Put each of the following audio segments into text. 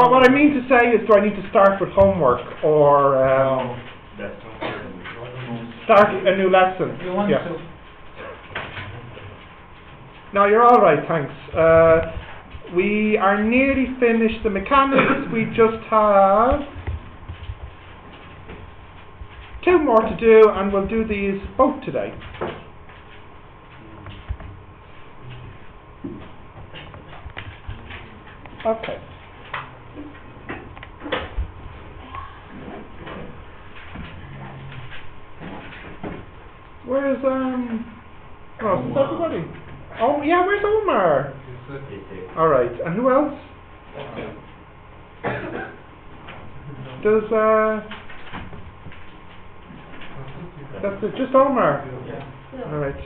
But what I mean to say is, do I need to start with homework or start a new lesson? You want to? No, you're all right, thanks. We are nearly finished the mechanics. We just have 2 more to do, and we'll do these both today. Okay. Where's oh, is everybody? Oh yeah, where's Omar? Alright, and who else? Does that's it, just Omar? Alright.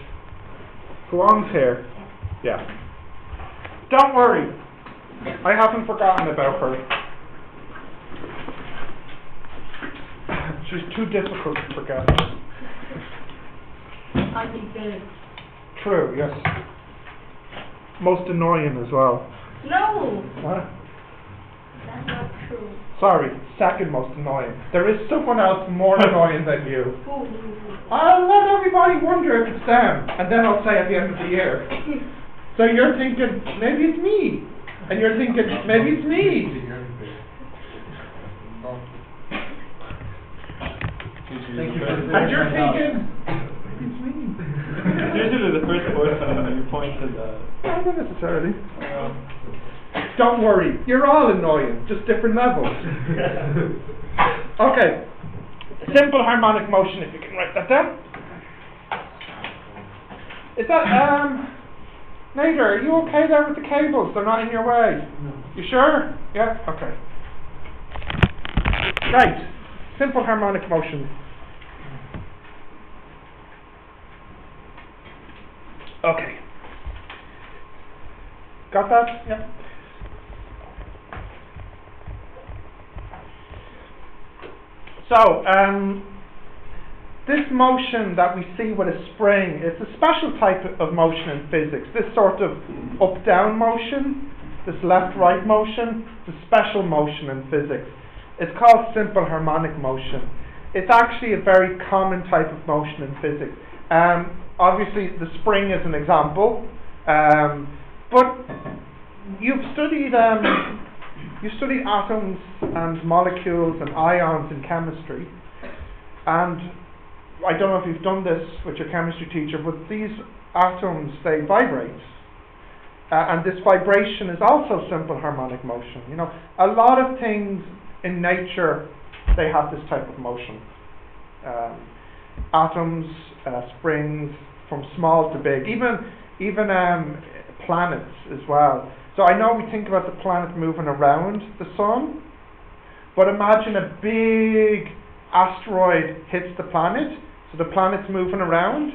Juan's here. Yeah. Don't worry. I haven't forgotten about her. She's too difficult to forget. I think that. True, yes. Most annoying as well. No! What? That's not true. Sorry, second most annoying. There is someone else more annoying than you. Who? I'll let everybody wonder if it's them, and then I'll say at the end of the year. So you're thinking, maybe it's me. And you're thinking, maybe it's me. And you're thinking, it's me. It's usually the first person you pointed at. Not necessarily. Don't worry, you're all annoying, just different levels. Okay. Simple harmonic motion, if you can write that down. Is that, Nader, are you okay there with the cables? They're not in your way? No. You sure? Yeah? Okay. Right. Simple harmonic motion. Okay. Got that? Yeah. So, this motion that we see with a spring is a special type of motion in physics. This sort of up-down motion, this left-right motion, is a special motion in physics. It's called simple harmonic motion. It's actually a very common type of motion in physics. Obviously, the spring is an example, but you've studied atoms and molecules and ions in chemistry, and I don't know if you've done this with your chemistry teacher, but these atoms, they vibrate, and this vibration is also simple harmonic motion. You know, a lot of things in nature, they have this type of motion. Atoms, springs, from small to big, even planets as well. So I know we think about the planet moving around the sun, but imagine a big asteroid hits the planet, so the planet's moving around,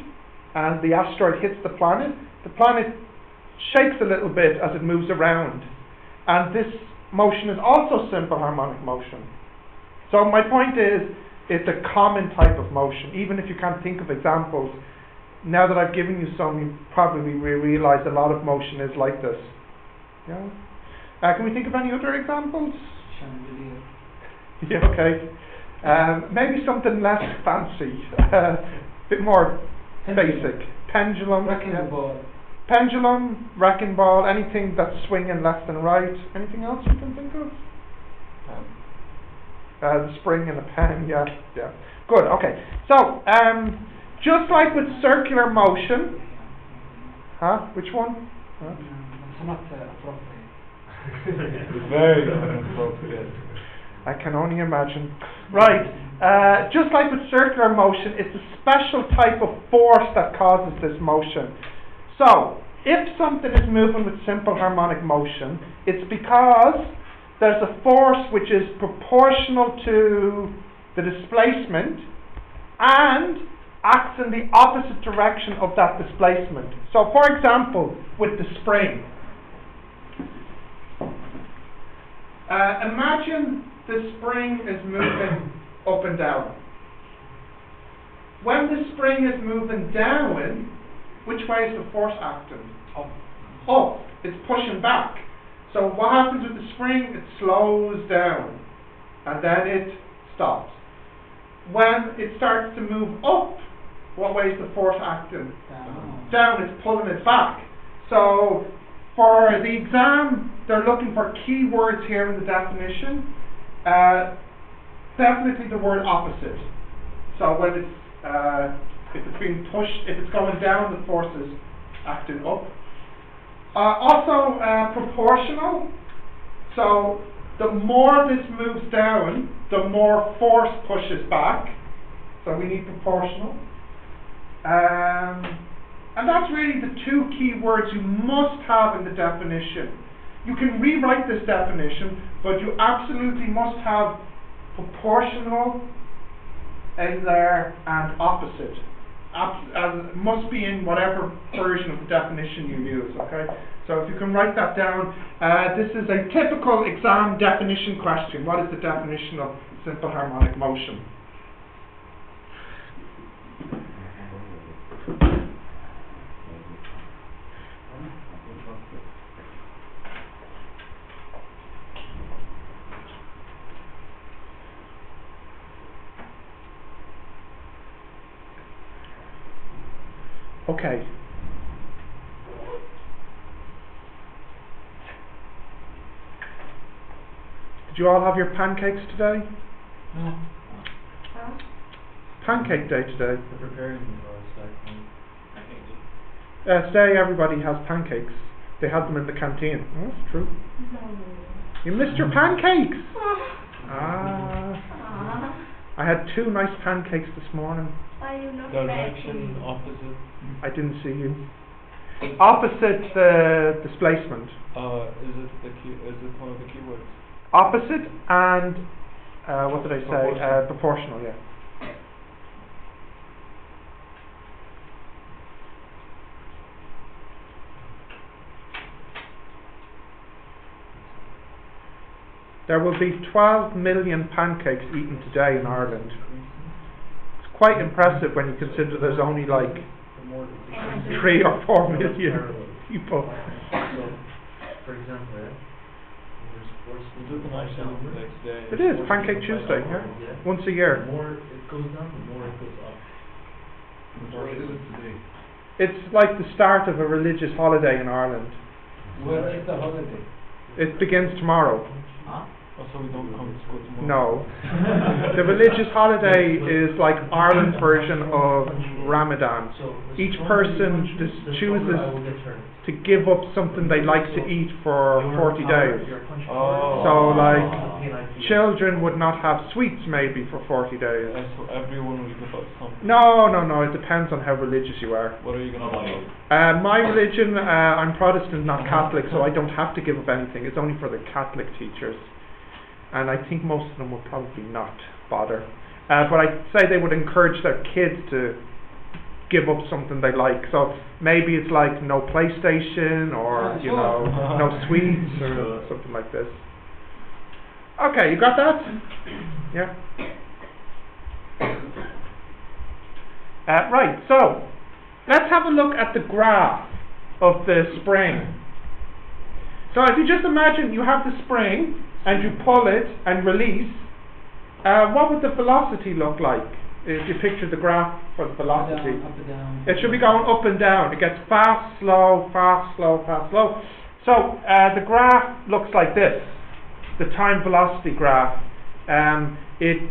and the asteroid hits the planet shakes a little bit as it moves around, and this motion is also simple harmonic motion. So my point is, it's a common type of motion, even if you can't think of examples. Now that I've given you some, you probably realize a lot of motion is like this. Yeah? Can we think of any other examples? Yeah, okay. Maybe something less fancy, a bit more basic. Pendulum. Wrecking ball. Pendulum, wrecking ball, anything that's swinging left and right. Anything else you can think of? The spring and the pen, yeah. Good, okay. So, just like with circular motion, which one? It's not appropriate. It's very inappropriate. I can only imagine. Right, just like with circular motion, it's a special type of force that causes this motion. So, if something is moving with simple harmonic motion, it's because there's a force which is proportional to the displacement and acts in the opposite direction of that displacement. So, for example, with the spring, imagine the spring is moving up and down. When the spring is moving down, which way is the force acting? Up. It's pushing back. So what happens with the spring? It slows down and then it stops. When it starts to move up, what way is the force acting? Down, it's pulling it back. So for the exam, they're looking for keywords here in the definition. Definitely the word opposite. So when if it's being pushed, if it's going down, the force is acting up. Also proportional. So the more this moves down, the more force pushes back. So we need proportional. And that's really the two key words you must have in the definition. You can rewrite this definition, but you absolutely must have proportional in there and opposite. Must be in whatever version of the definition you use, okay? So if you can write that down, this is a typical exam definition question. What is the definition of simple harmonic motion? Okay. Did you all have your pancakes today? No. Huh? Pancake day today. We're preparing for a second. Today everybody has pancakes. They had them in the canteen. Oh, that's true. No. You missed your pancakes! Ah. Ah. I had 2 nice pancakes this morning. Why are you not Direction ready? opposite. I didn't see you. Opposite the displacement. Is it the key? Is it one of the keywords? Opposite and what did I say? Proportional. Proportional, yeah. There will be 12 million pancakes eaten today in Ireland. It's quite impressive when you consider there's only like 3 or 4 million people. So, for example, there's force We do the nice thing the next day. It is Pancake Tuesday, yeah. Once a year. The more it goes down, the more it goes up. What is it today? It's like the start of a religious holiday in Ireland. When is the holiday? It begins tomorrow. Huh? Oh, so we don't come to school tomorrow? No. The religious holiday is like Ireland's version of Ramadan. So Each person chooses to give up something they like to eat for 40 days. Oh. So like children would not have sweets maybe for 40 days. So everyone will give up something. No, it depends on how religious you are. What are you gonna buy? My religion, I'm Protestant, not Catholic, so I don't have to give up anything. It's only for the Catholic teachers. And I think most of them will probably not bother. But I'd say they would encourage their kids to give up something they like. So maybe it's like no PlayStation or, you know, no sweets or something like this. Okay, you got that? Yeah. Right, so let's have a look at the graph of the spring. So if you just imagine you have the spring and you pull it and release, what would the velocity look like if you picture the graph for the velocity? Up and down. It should be going up and down. It gets fast, slow, fast, slow, fast, slow. So the graph looks like this, the time velocity graph. It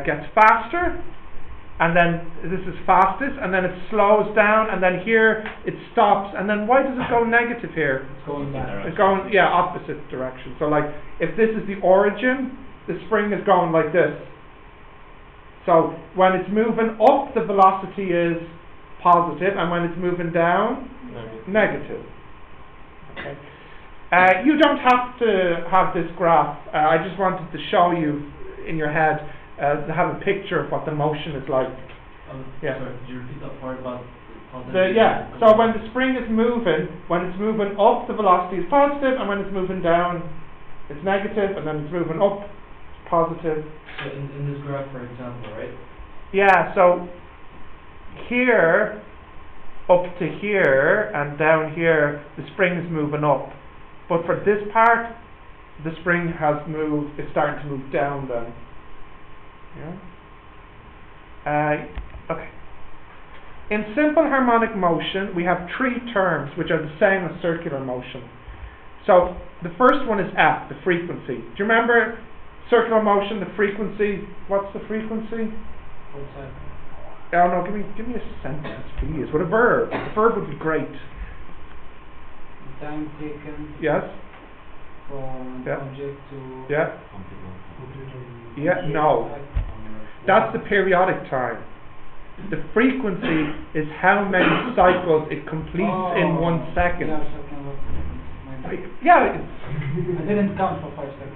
gets faster, and then this is fastest, and then it slows down, and then here it stops, and then why does it go negative here? It's going back. It's going, yeah, opposite direction. So like, if this is the origin, the spring is going like this. So when it's moving up, the velocity is positive, and when it's moving down, negative. Okay. You don't have to have this graph. I just wanted to show you in your head, to have a picture of what the motion is like. Yeah. Sorry, could you repeat that part about So when the spring is moving, when it's moving up, the velocity is positive, and when it's moving down, it's negative, and then it's moving up, it's positive. So in this graph, for example, right? Yeah, so here, up to here, and down here, the spring is moving up. But for this part, the spring has moved, it's starting to move down then. Yeah? Okay. In simple harmonic motion, we have three terms which are the same as circular motion. So, the first one is F, the frequency. Do you remember circular motion, the frequency? What's the frequency? 1 second. Oh no, give me a sentence, please, with a verb. The verb would be great. The time taken Yes? from Yeah. object to Yeah? Yeah? No. That's the periodic time. The frequency is how many cycles it completes in 1 second. Yeah, second. Yeah. I didn't count for 5 seconds.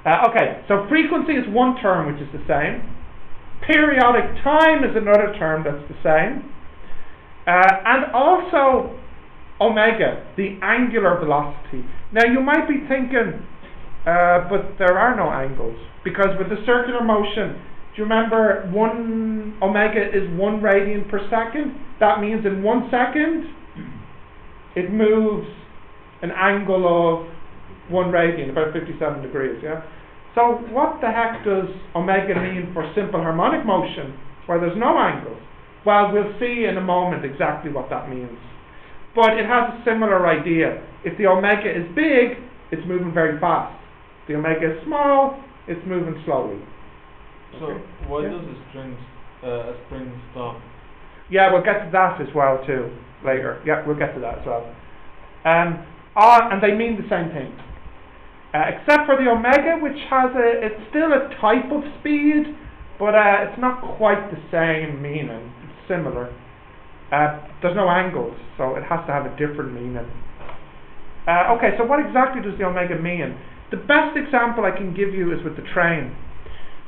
Okay, so frequency is one term which is the same. Periodic time is another term that's the same. And also omega, the angular velocity. Now you might be thinking, but there are no angles. Because with the circular motion, do you remember one omega is 1 radian per second? That means in 1 second, it moves an angle of 1 radian, about 57 degrees, yeah? So what the heck does omega mean for simple harmonic motion, where there's no angles? Well, we'll see in a moment exactly what that means. But it has a similar idea. If the omega is big, it's moving very fast. If the omega is small, it's moving slowly. So, Okay. why Yeah. does a spring stop? Yeah, we'll get to that as well too, later. Yeah, we'll get to that as well. And they mean the same thing. Except for the omega, which has it's still a type of speed, but it's not quite the same meaning. It's similar. There's no angles, so it has to have a different meaning. Okay, so what exactly does the omega mean? The best example I can give you is with the train.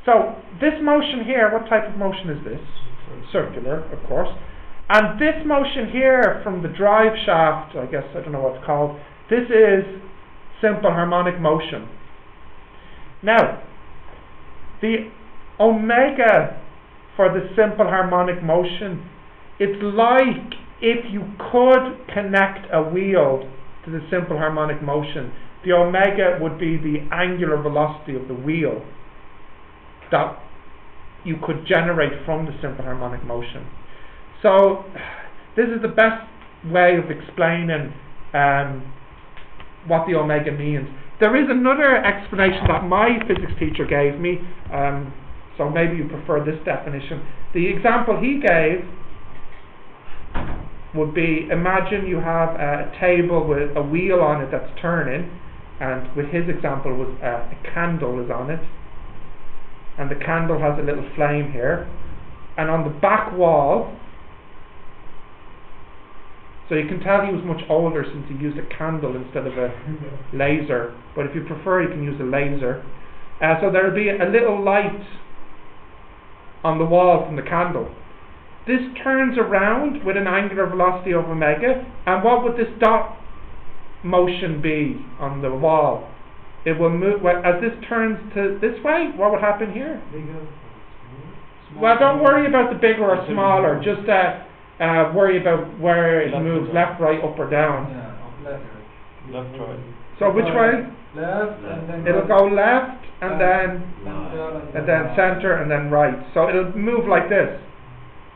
So, this motion here, what type of motion is this? Circular, of course. And this motion here from the drive shaft, I guess, I don't know what it's called, this is simple harmonic motion. Now, the omega for the simple harmonic motion, it's like if you could connect a wheel to the simple harmonic motion, the omega would be the angular velocity of the wheel that you could generate from the simple harmonic motion. So, this is the best way of explaining what the omega means. There is another explanation that my physics teacher gave me, so maybe you prefer this definition. The example he gave would be, imagine you have a table with a wheel on it that's turning, and with his example was a candle is on it, and the candle has a little flame here, and on the back wall, so you can tell he was much older since he used a candle instead of a laser, but if you prefer you can use a laser. So there will be a little light on the wall from the candle. This turns around with an angular velocity of omega, and what would this dot motion be on the wall? It will move, as this turns to this way, what would happen here? Well, don't worry about the bigger or smaller, just worry about where it moves, left, right, up or down. Yeah, left. Left, right. So which way? Left, and then It'll go left, and then center, center, and then right. So it'll move like this.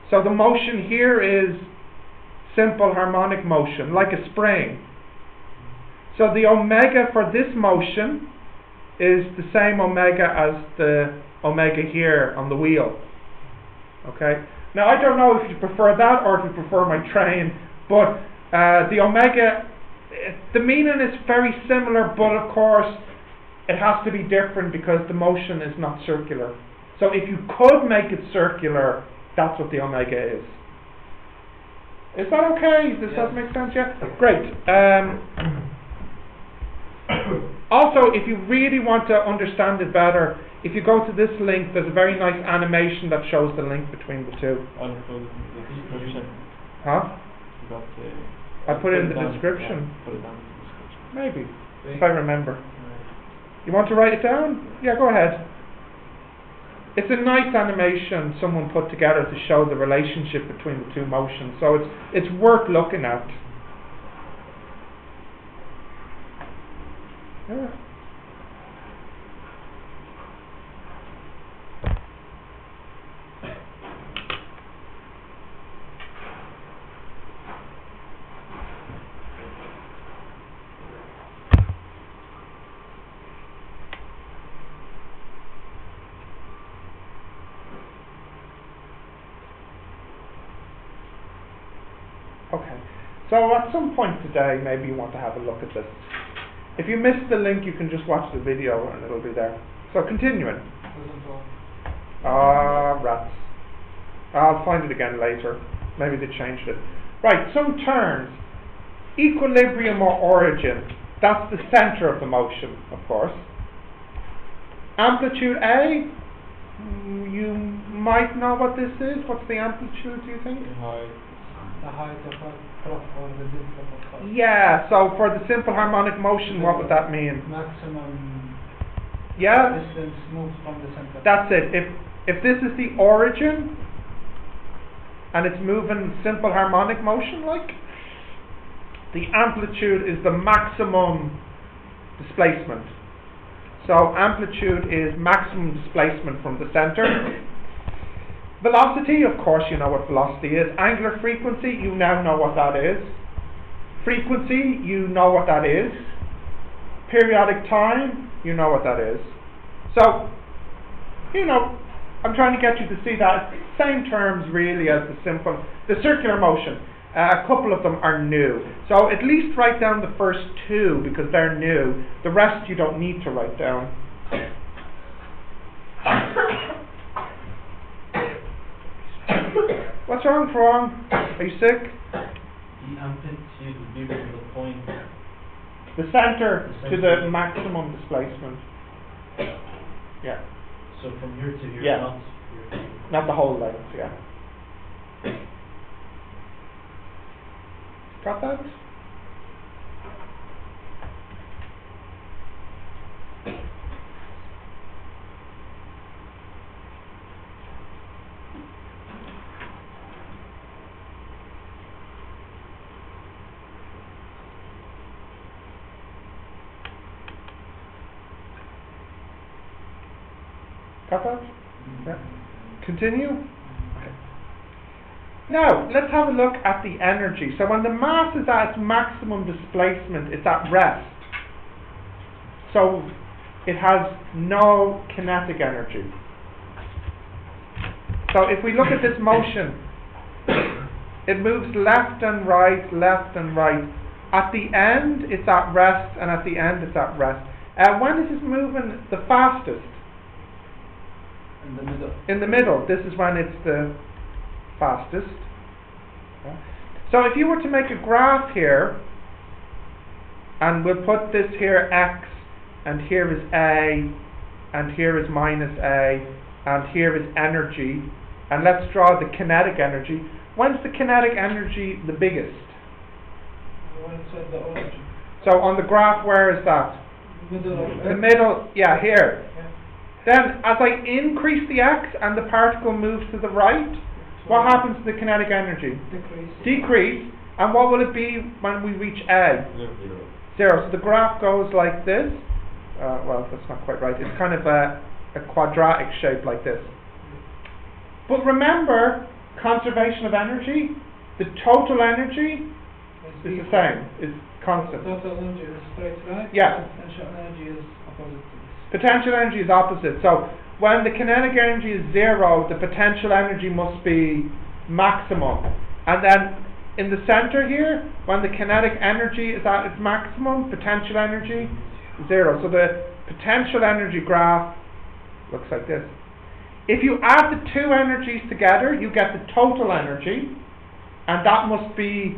So the motion here is simple harmonic motion, like a spring. So the omega for this motion is the same omega as the omega here on the wheel. Okay? Now I don't know if you prefer that or if you prefer my train, but the omega, the meaning is very similar, but of course it has to be different because the motion is not circular. So if you could make it circular, that's what the omega is. Is that okay? Does that make sense? Yeah? Great. Also, if you really want to understand it better, if you go to this link, there's a very nice animation that shows the link between the two. I'll put it in the description. Huh? You got the, I put it in the down, description. yeah, put it down in the description. Maybe, if I remember. Right. You want to write it down? Yeah, go ahead. It's a nice animation someone put together to show the relationship between the two motions, so it's worth looking at. Yeah. Okay, so at some point today, maybe you want to have a look at this. If you missed the link, you can just watch the video and it'll be there. So continuing. Doesn't work. Rats. I'll find it again later. Maybe they changed it. Right, some terms. Equilibrium or origin. That's the center of the motion, of course. Amplitude A. You might know what this is. What's the amplitude, do you think? The height of a clock or the distance of a clock. Yeah, so for the simple harmonic motion, what would that mean? Maximum Yeah, distance moved from the center. that's it. If this is the origin, and it's moving simple harmonic motion like, the amplitude is the maximum displacement. So amplitude is maximum displacement from the center. Velocity, of course you know what velocity is. Angular frequency, you now know what that is. Frequency, you know what that is. Periodic time, you know what that is. So, you know, I'm trying to get you to see that same terms really as the circular motion. A couple of them are new. So at least write down the first two because they're new. The rest you don't need to write down. What's wrong, Prong? Are you sick? The amplitude would be from the point. The center to the maximum displacement. Yeah. So from here to here, Yeah. not here to here. Not the whole length, yeah. Got that? Got that? Yeah. Continue? Okay. Now, let's have a look at the energy. So when the mass is at its maximum displacement, it's at rest. So it has no kinetic energy. So if we look at this motion, it moves left and right, left and right. At the end, it's at rest, and at the end, it's at rest. When is this moving the fastest? In the middle. In the middle. This is when it's the fastest. Okay. So if you were to make a graph here, and we'll put this here X, and here is A, and here is minus A, and here is energy, and let's draw the kinetic energy. When's the kinetic energy the biggest? When it's at the origin. So on the graph, where is that? Middle of The middle, yeah, here. Yeah. Then, as I increase the X and the particle moves to the right, what happens to the kinetic energy? Decrease. Decrease. And what will it be when we reach A? Zero. So the graph goes like this. Well, that's not quite right. It's kind of a quadratic shape like this. But remember, conservation of energy, the total energy is the same, is constant. Total energy is straight line. Yeah. Potential energy is opposite to this. Potential energy is opposite. So when the kinetic energy is zero, the potential energy must be maximum. And then in the center here, when the kinetic energy is at its maximum, potential energy zero. So the potential energy graph looks like this. If you add the two energies together, you get the total energy, and that must be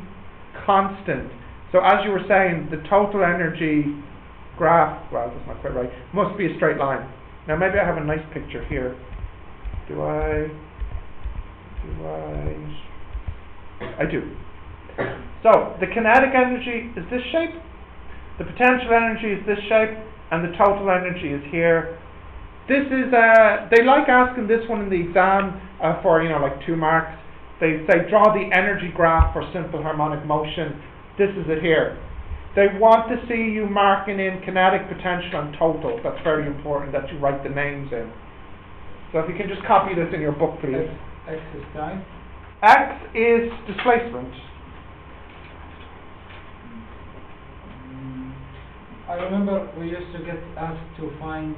constant. So as you were saying, the total energy graph, well, that's not quite right, must be a straight line. Now maybe I have a nice picture here. Do I? I do. So the kinetic energy is this shape, the potential energy is this shape, and the total energy is here. This is, they like asking this one in the exam for, like 2 marks. They say draw the energy graph for simple harmonic motion. This is it here. They want to see you marking in kinetic potential and total. That's very important that you write the names in. So if you can just copy this in your book, please. X is time. X is displacement. I remember we used to get asked to find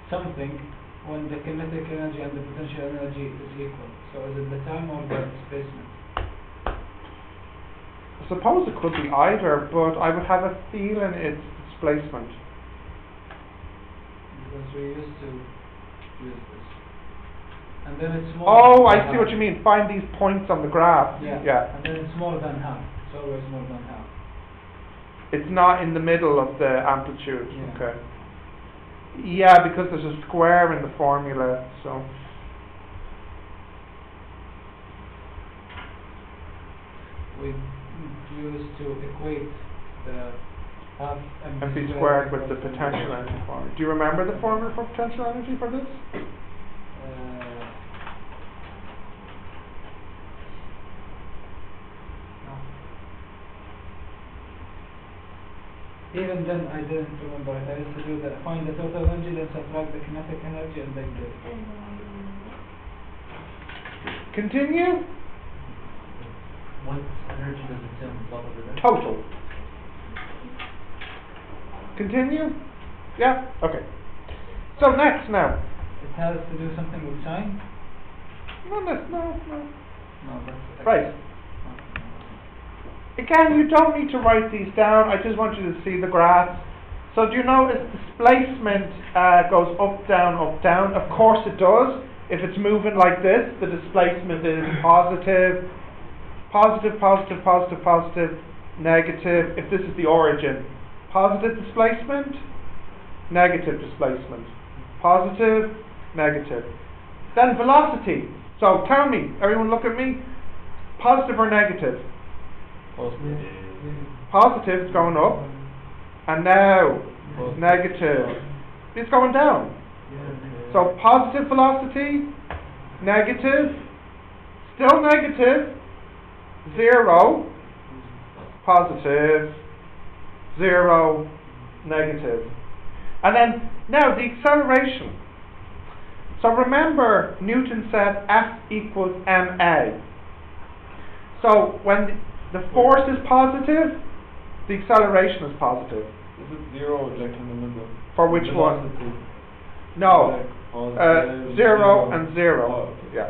something when the kinetic energy and the potential energy is equal. So is it the time or the displacement? I suppose it could be either, but I would have a feeling it's displacement. Because we used to use this. And then it's more. Oh, I see what you mean. Find these points on the graph. Yeah. And then it's more than half. It's always more than half. It's not in the middle of the amplitude. Yeah. Okay. Yeah, because there's a square in the formula, so. We used to equate the half mv squared with the potential energy formula. Do you remember the formula for potential energy for this? No. Even then, I didn't remember it. I used to do that. Find the total energy, then subtract the kinetic energy, and then get it. Continue. What energy does it say on the top of it? Total. Continue. Yeah. Okay. So next now. It has to do something with sign? No. No, that's Right. Again, you don't need to write these down. I just want you to see the graphs. So do you notice displacement goes up, down, up, down? Of course it does. If it's moving like this, the displacement is positive, positive, positive, positive, positive, negative. If this is the origin, positive displacement, negative displacement, positive, negative. Then velocity. So tell me, everyone look at me, positive or negative? Positive, it's going up, and now negative, it's going down. So positive velocity, negative, still negative, 0, positive, 0, negative. And then now the acceleration. So remember, Newton said F equals ma. So when the force is positive, the acceleration is positive. Is it 0 like in the middle? For which one? No. 0 and 0. Oh, okay. Yeah.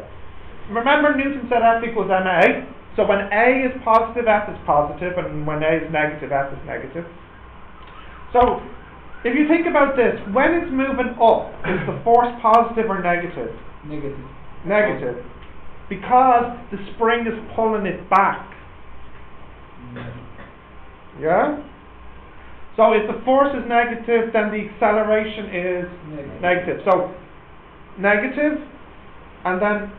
Remember, Newton said F equals ma. So when A is positive, F is positive, and when A is negative, F is negative. So if you think about this, when it's moving up, is the force positive or negative? negative. Negative. Because the spring is pulling it back. Yeah? So if the force is negative, then the acceleration is negative. So negative, and then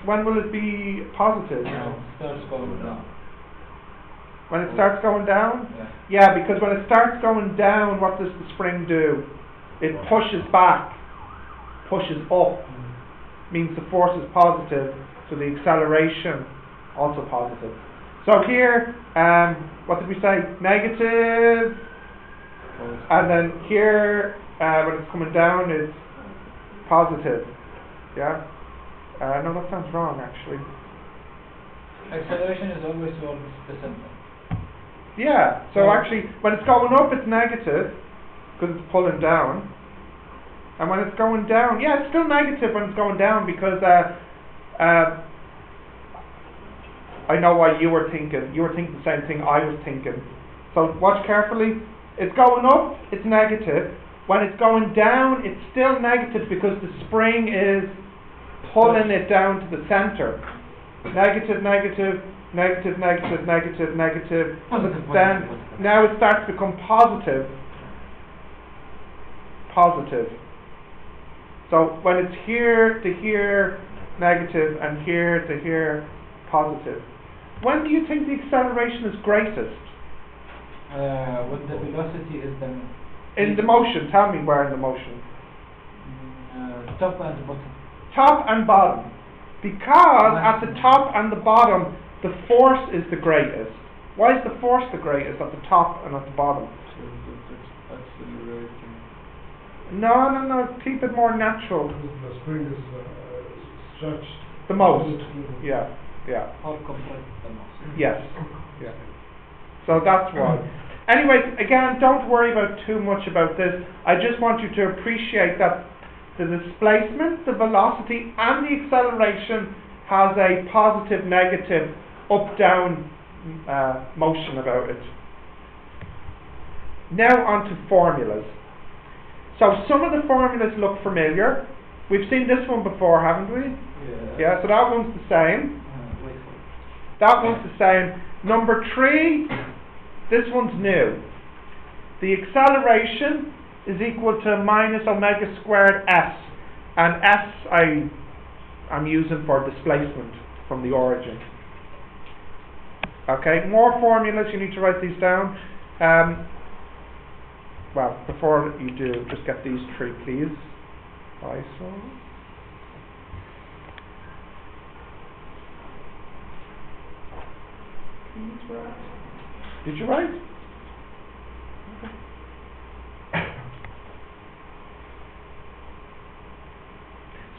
when will it be positive? Now it starts going down. When it starts going down? Yeah. Yeah, because when it starts going down, what does the spring do? It pushes back, pushes up. Means the force is positive, so the acceleration also positive. So here, what did we say? Negative, and then here, when it's coming down, it's positive. Yeah? No, that sounds wrong, actually. Acceleration is always towards the center. Yeah, so actually, when it's going up, it's negative, because it's pulling down. And when it's going down, yeah, it's still negative when it's going down, because I know what you were thinking. You were thinking the same thing I was thinking. So watch carefully. It's going up, it's negative. When it's going down, it's still negative because the spring is pulling it down to the center. Negative, negative, negative, negative, negative, negative. Then now it starts to become positive. Positive. So when it's here to here, negative, and here to here, positive. When do you think the acceleration is greatest? When the velocity is the In the motion. Tell me where in the motion. top and bottom. Top and bottom. Because at the top and the bottom, the force is the greatest. Why is the force the greatest at the top and at the bottom? So that's accelerating. No. Keep it more natural. The spring is stretched. The most. Yeah. Or compress the most. Yes. Yeah. So that's why. Anyway, again, don't worry about too much about this. I just want you to appreciate that the displacement, the velocity, and the acceleration has a positive, negative, up-down motion about it. Now on to formulas. So some of the formulas look familiar. We've seen this one before, haven't we? Yeah, so that one's the same. Wait for it. That one's the same. Number 3, this one's new. The acceleration is equal to minus omega squared s. And s I'm using for displacement from the origin. Okay, more formulas, you need to write these down. Well, before you do, just get these 3, please. ISO. Did you write?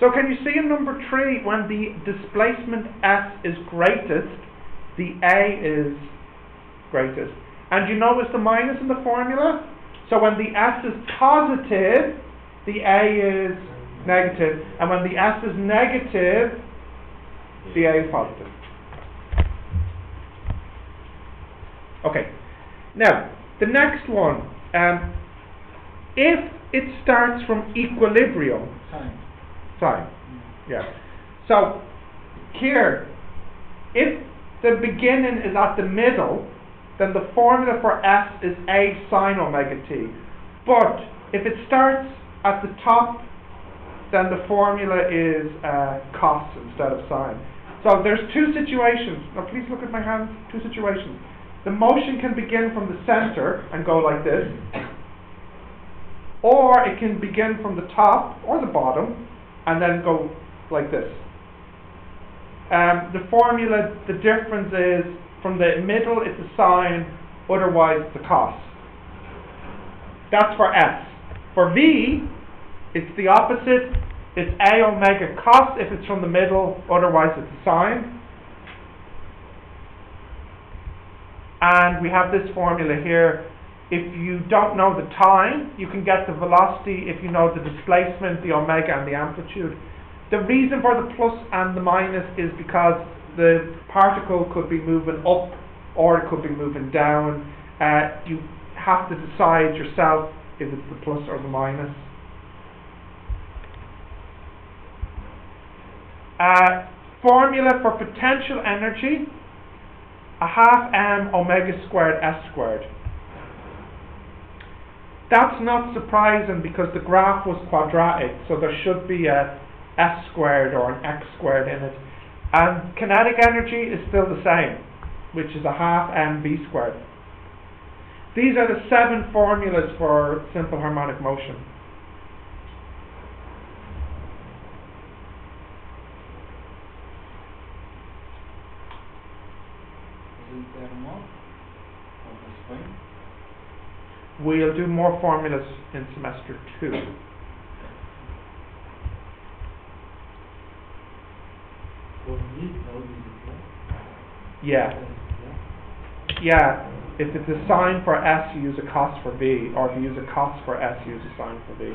So can you see in number 3, when the displacement S is greatest, the A is greatest. And you notice the minus in the formula? So when the S is positive, the A is negative. And when the S is negative, the A is positive. Okay. Now, the next one. If it starts from equilibrium, sign. Yeah. So, here, if the beginning is at the middle, then the formula for S is A sine omega t. But if it starts at the top, then the formula is cos instead of sine. So there's 2 situations. Now please look at my hands. 2 situations. The motion can begin from the center and go like this, or it can begin from the top or the bottom and then go like this. The formula, the difference is from the middle it's a sine, otherwise it's a cos. That's for S. For V, it's the opposite. It's A omega cos if it's from the middle, otherwise it's a sine. And we have this formula here. If you don't know the time, you can get the velocity if you know the displacement, the omega, and the amplitude. The reason for the plus and the minus is because the particle could be moving up or it could be moving down. You have to decide yourself if it's the plus or the minus. Formula for potential energy, a half m omega squared s squared. That's not surprising because the graph was quadratic, so there should be a s squared or an x squared in it. And kinetic energy is still the same, which is a half mv squared. These are the 7 formulas for simple harmonic motion. Isn't there more of the spring? We'll do more formulas in semester 2. For me, that would be the Yeah. Yeah. If it's a sine for S, you use a cos for V, or if you use a cos for S, you use a sine for V.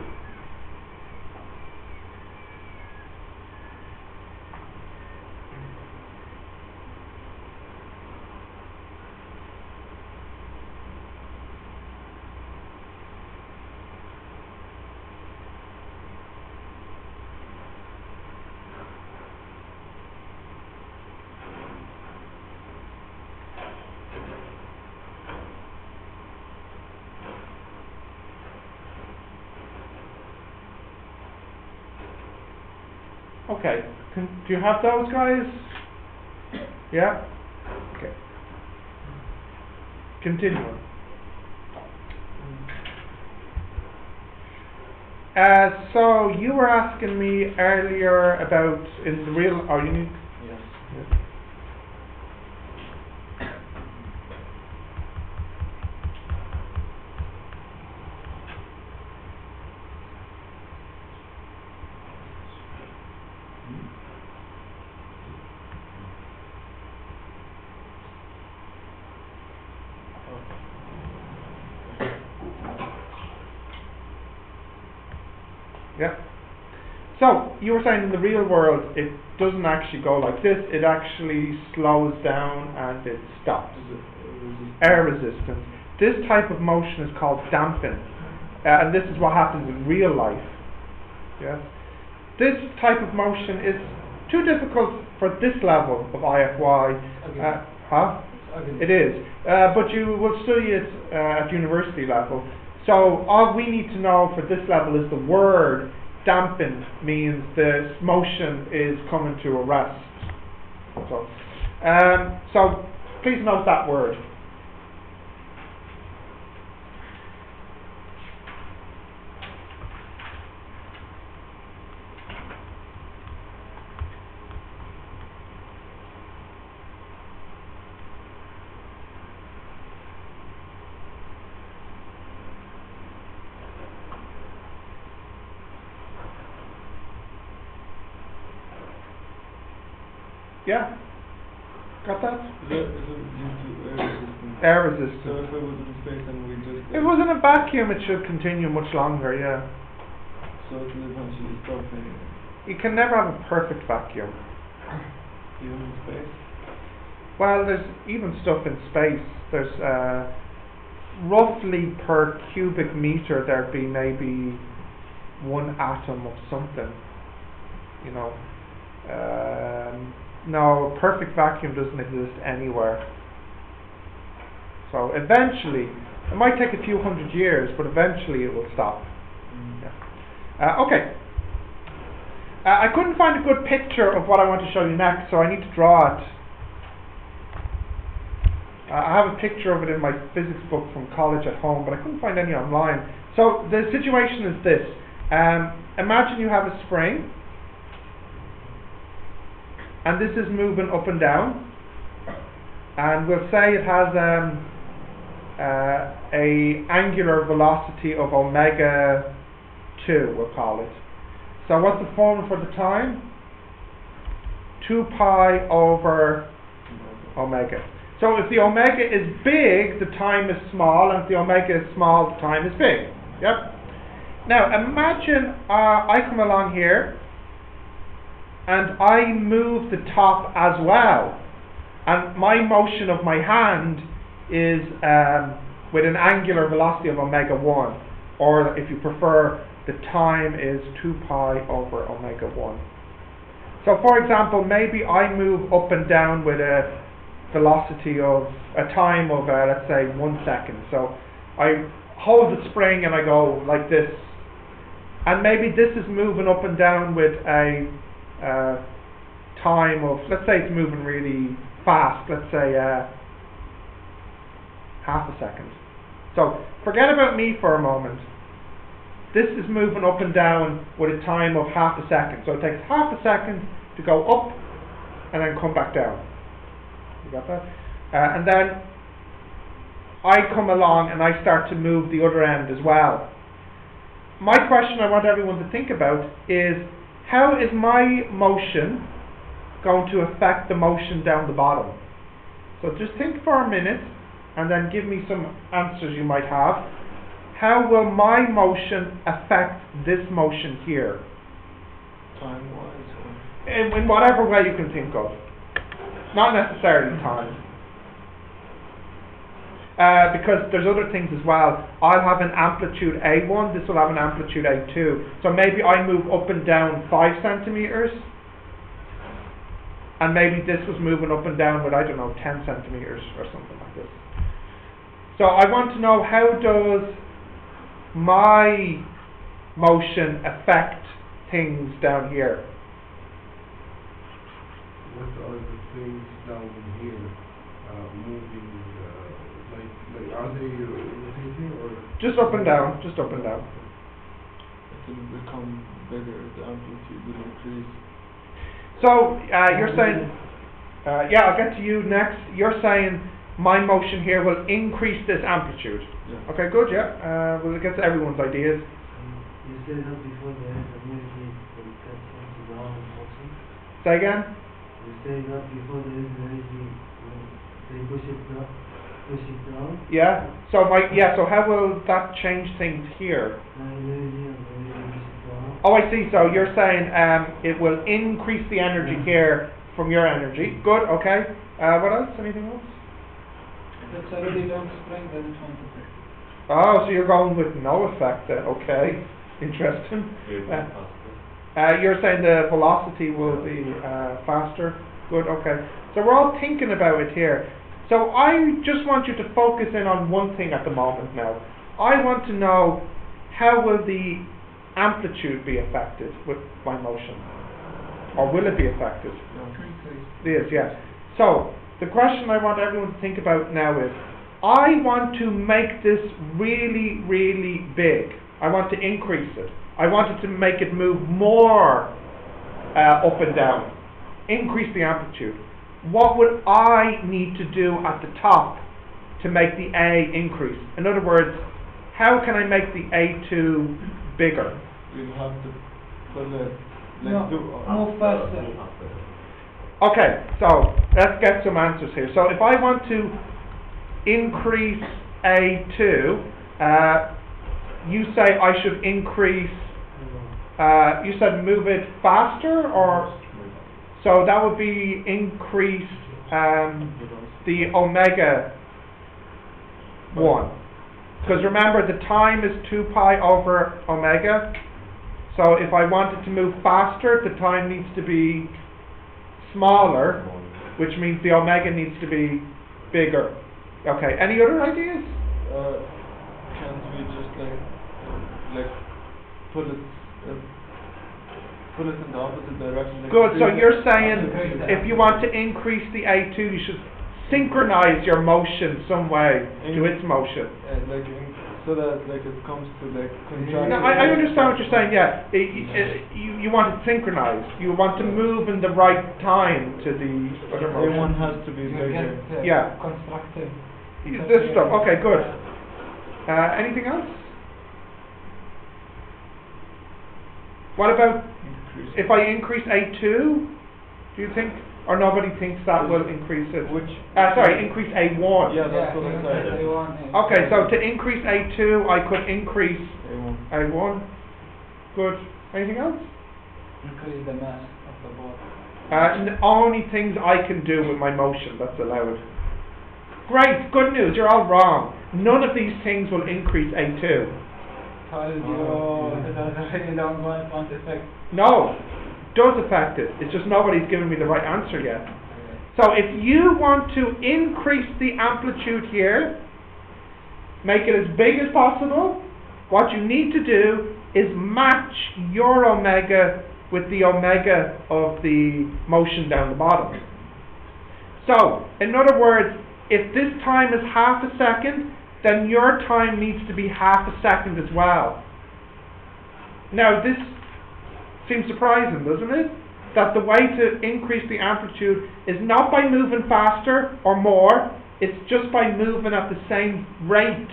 Okay, do you have those guys? Yeah? Okay. Continuing. So you were asking me earlier about in the real, or you need, Yes. Yeah. So you were saying in the real world it doesn't actually go like this. It actually slows down and it stops. Air resistance. This type of motion is called damping, and this is what happens in real life. Yes. This type of motion is too difficult for this level of IFY. It is, but you will study it at university level. So all we need to know for this level is the word dampen means the motion is coming to a rest. So please note that word. Yeah? Got that? Is it due to air resistance? Air resistance. So if it was in space and we just... If it was in a vacuum, it should continue much longer, yeah. So it will eventually stop anyway. You can never have a perfect vacuum. Even in space? Well, there's even stuff in space. There's roughly per cubic meter there'd be maybe one atom of something. You know. No, perfect vacuum doesn't exist anywhere. So eventually, it might take a few hundred years, but eventually it will stop. Yeah. Okay. I couldn't find a good picture of what I want to show you next, so I need to draw it. I have a picture of it in my physics book from college at home, but I couldn't find any online. So the situation is this. Imagine you have a spring, and this is moving up and down, and we'll say it has a angular velocity of omega 2, we'll call it. So what's the formula for the time? 2 pi over omega. So if the omega is big, the time is small, and if the omega is small, the time is big. Yep. Now imagine I come along here and I move the top as well, and my motion of my hand is with an angular velocity of omega 1, or if you prefer, the time is 2 pi over omega 1. So for example, maybe I move up and down with a velocity of a time of let's say 1 second. So I hold the spring and I go like this, and maybe this is moving up and down with a time of, let's say it's moving really fast, let's say half a second. So forget about me for a moment. This is moving up and down with a time of half a second. So it takes half a second to go up and then come back down. You got that? And then I come along and I start to move the other end as well. My question I want everyone to think about is, how is my motion going to affect the motion down the bottom? So just think for a minute and then give me some answers you might have. How will my motion affect this motion here? Time-wise? In whatever way you can think of. Not necessarily time. Because there's other things as well. I'll have an amplitude A1, this will have an amplitude A2. So maybe I move up and down 5 centimeters, and maybe this was moving up and down with, I don't know, 10 centimeters or something like this. So I want to know, how does my motion affect things down here? What are the things down here moving? Like are they rotating or? Just up and down. Just up and down. It will become bigger. The amplitude will increase. So you're saying, yeah, I'll get to you next. You're saying my motion here will increase this amplitude. Yeah. Okay, good. Yeah. Well, it gets everyone's ideas. You said that before the energy will cut into the arm motion. Say again. You said that before the energy, they push it up. reciprocal. Yeah. So so how will that change things here? Energy and the reciprocal. Oh, I see. So you're saying it will increase the energy here from your energy. Good. Okay. What else? Anything else? If it's a really long spring, then it won't affect. Oh, so you're going with no effect then. Okay. Interesting. You're saying the velocity will be faster. Good. Okay. So we're all thinking about it here. So I just want you to focus in on one thing at the moment now. I want to know, how will the amplitude be affected with my motion? Or will it be affected? It is, yes. So, the question I want everyone to think about now is, I want to make this really, really big. I want to increase it. I want it to make it move more up and down. Increase the amplitude. What would I need to do at the top to make the A increase? In other words, how can I make the A2 bigger? We'll have to put it, No, move faster. Okay, so let's get some answers here. So if I want to increase A2, you say I should increase, you said move it faster, or? So that would be increase the omega 1. Because remember, the time is 2 pi over omega. So if I wanted to move faster, the time needs to be smaller, which means the omega needs to be bigger. Okay, any other ideas? Can't we just like put it in the opposite direction? Like Good, so you're saying if you want to increase the A2, you should synchronize your motion some way to its motion. So that like it comes to like contraction. No, I understand what you're saying, yeah. You want it synchronized. You want to move in the right time to the other motion. Everyone has to be You bigger. get Yeah. constructive. This stuff, okay, good. Anything else? What about if I increase A2, do you think, or nobody thinks that will increase it? Increase A1. Yeah, that's what I said. Okay, so to increase A2, I could increase A1. A1. Good. Anything else? Increase the mass of the ball. The only things I can do with my motion that's allowed. Great, good news, you're all wrong. None of these things will increase A2. Told you, it does a really long one, won't affect. No, does affect it. It's just nobody's given me the right answer yet. So if you want to increase the amplitude here, make it as big as possible, what you need to do is match your omega with the omega of the motion down the bottom. So, in other words, if this time is half a second, then your time needs to be half a second as well. Now this seems surprising, doesn't it? That the way to increase the amplitude is not by moving faster or more, it's just by moving at the same rate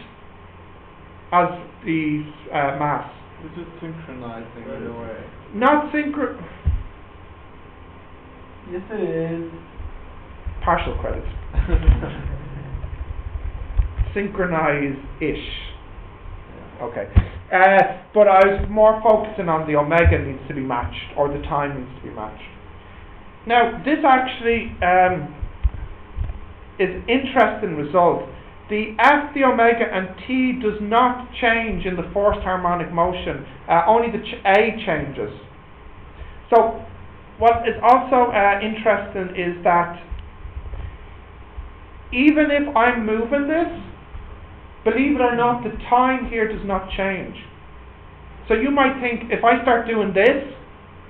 as the mass. It's just synchronizing in a way. Not Yes, it is. partial credits. Synchronize-ish. Okay. But I was more focusing on the omega needs to be matched, or the time needs to be matched. Now, this actually is interesting result. The F, the omega, and T does not change in the forced harmonic motion. Only the A changes. So, what is also interesting is that even if I'm moving this, believe it or not, the time here does not change. So you might think, if I start doing this,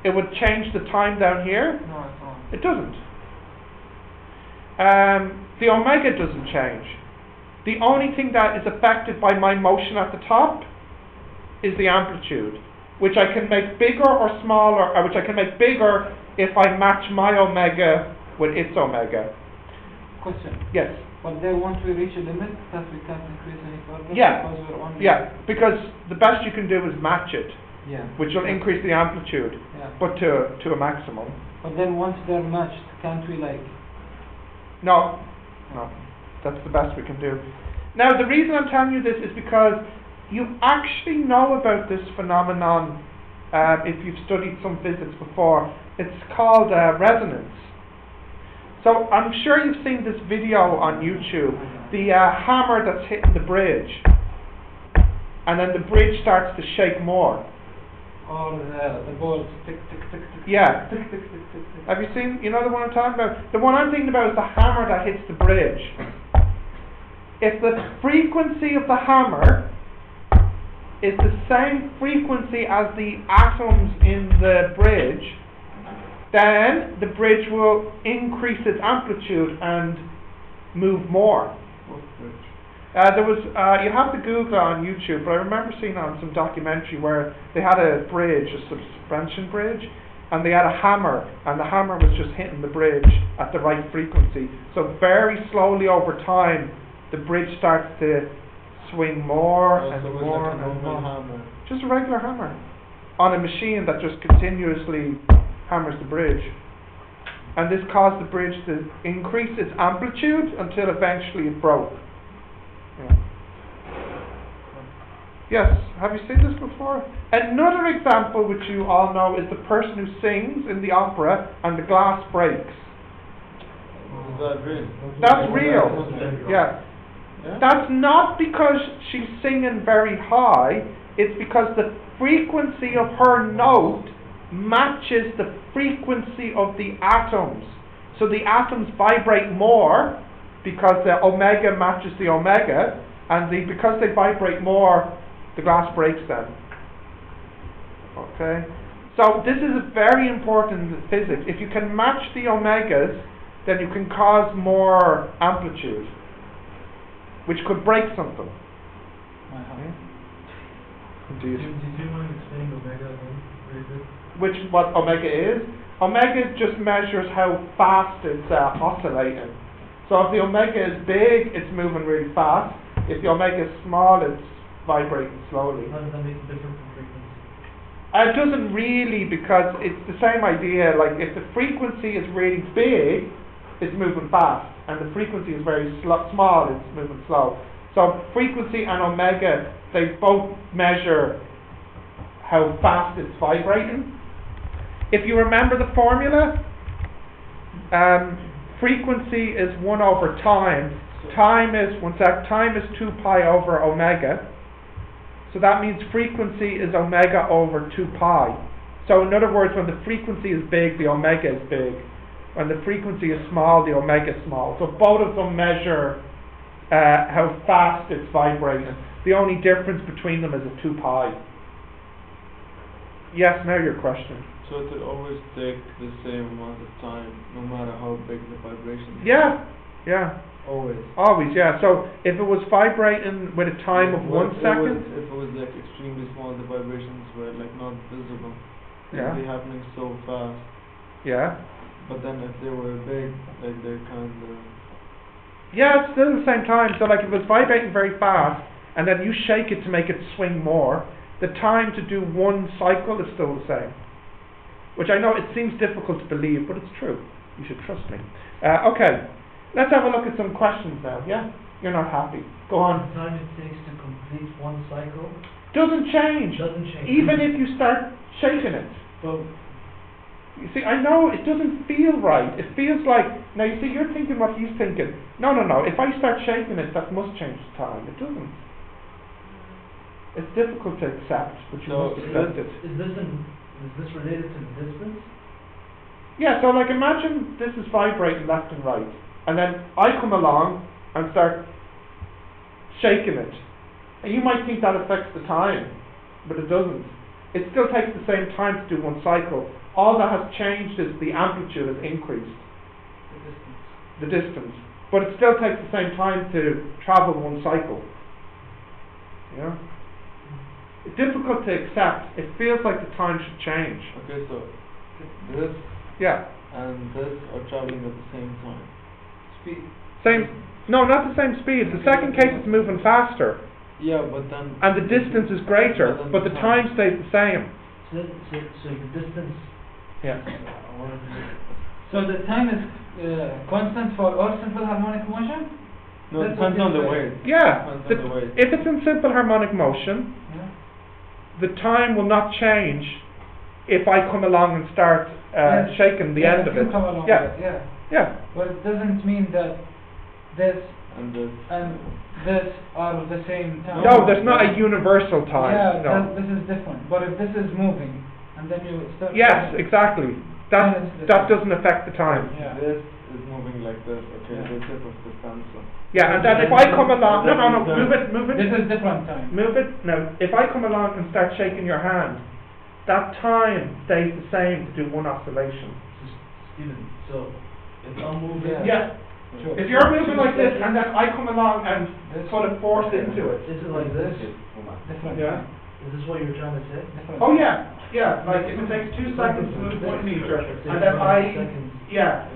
it would change the time down here. No, it won't. It doesn't. The omega doesn't change. The only thing that is affected by my motion at the top is the amplitude, which I can make bigger or smaller, or which I can make bigger if I match my omega with its omega. Question. Yes. But then once we reach a limit that we can't increase any further, Yeah. because we're only... Yeah, because the best you can do is match it, Yeah. which will increase the amplitude, Yeah. but to a maximum. But then once they're matched, can't we like... No, no. That's the best we can do. Now, the reason I'm telling you this is because you actually know about this phenomenon if you've studied some physics before. It's called resonance. So I'm sure you've seen this video on YouTube, the hammer that's hitting the bridge, and then the bridge starts to shake more. Or the balls tick tick tick tick. Yeah. Tick tick tick tick tick. Have you seen, you know the one I'm talking about? The one I'm thinking about is the hammer that hits the bridge. If the frequency of the hammer is the same frequency as the atoms in the bridge, then the bridge will increase its amplitude and move more. What bridge? There was, you have to Google it on YouTube, but I remember seeing it on some documentary where they had a bridge, a suspension bridge, and they had a hammer, and the hammer was just hitting the bridge at the right frequency. So very slowly over time, the bridge starts to swing more and So it's more like a and normal more. hammer. Just a regular hammer on a machine that just continuously hammers the bridge. And this caused the bridge to increase its amplitude until eventually it broke. Yeah. Yes, have you seen this before? Another example which you all know is the person who sings in the opera and the glass breaks. Is that real? That's real. Yeah. Yeah? That's not because she's singing very high, it's because the frequency of her note matches the frequency of the atoms. So the atoms vibrate more because the omega matches the omega, and because they vibrate more, the glass breaks then. Okay? So this is very important in physics. If you can match the omegas, then you can cause more amplitude, which could break something. Indeed. Did you mind explaining omega again? Very good. What omega is? Omega just measures how fast it's oscillating. So if the omega is big, it's moving really fast. If the omega is small, it's vibrating slowly. How does that make it different from frequency? It doesn't really, because it's the same idea. Like if the frequency is really big, it's moving fast, and the frequency is very small, it's moving slow. So frequency and omega, they both measure how fast it's vibrating. If you remember the formula, frequency is 1 over time. Time is 2 pi over omega. So that means frequency is omega over 2 pi. So in other words, when the frequency is big, the omega is big. When the frequency is small, the omega is small. So both of them measure how fast it's vibrating. The only difference between them is a 2 pi. Yes, now your question. So it will always take the same amount of time, no matter how big the vibration is? Yeah. Always. Always, yeah. So if it was vibrating with a time of 1 second, If it was like extremely small, the vibrations were like not visible. Yeah. They'd be happening so fast. yeah. But then if they were big, like they're kind of... Yeah, it's still the same time. So like if it was vibrating very fast, and then you shake it to make it swing more, the time to do one cycle is still the same. Which I know it seems difficult to believe, but it's true. You should trust me. Okay, let's have a look at some questions now, yeah? You're not happy. Go on. The time it takes to complete one cycle Doesn't change. doesn't change. Even if you start shaking it. So, You see, I know it doesn't feel right. It feels like, now you see, you're thinking what he's thinking. No. If I start shaking it, that must change the time. It doesn't. It's difficult to accept, but you So must accept it. is this related to the distance? Yeah, so like imagine this is vibrating left and right, and then I come along and start shaking it. And you might think that affects the time, but it doesn't. It still takes the same time to do one cycle. All that has changed is the amplitude has increased, the distance. But it still takes the same time to travel one cycle. Yeah? It's difficult to accept. It feels like the time should change. Okay, so this Yeah. and this are traveling at the same time. Speed. Same. No, not the same speed. The second case is moving faster, Yeah, but then... and the distance is greater, but the time stays the same. So the distance. Yeah. I wanted to So the time is constant for all simple harmonic motion? No, it That's depends what on the they say. weight. Yeah. Depends The, on the weight. if it's in simple harmonic motion, Yeah. the time will not change if I come along and start Yes. shaking the Yeah, end if of you it. come along Yeah. with it, yeah. Yeah. But it doesn't mean that this And this. and this are the same time. No, there's not a universal time. Yeah, No. this is different. But if this is moving, and then you start. Yes, exactly. That Then it's the that same. doesn't affect the time. Yeah. This is moving like this, okay, Yeah. the tip of the pencil. Yeah, and then if I come along, no, move it, This is different time. move it. No, if I come along and start shaking your hand, that time stays the same to do one oscillation. Steven, so if I'm moving, Yeah. Yeah. Sure. If you're moving like this and then I come along and This- put a force into it. is it like this? Different Yeah. time. Is this what you're trying to say? Different Oh time. yeah. Like if it takes 2 seconds to move 1 meter, and then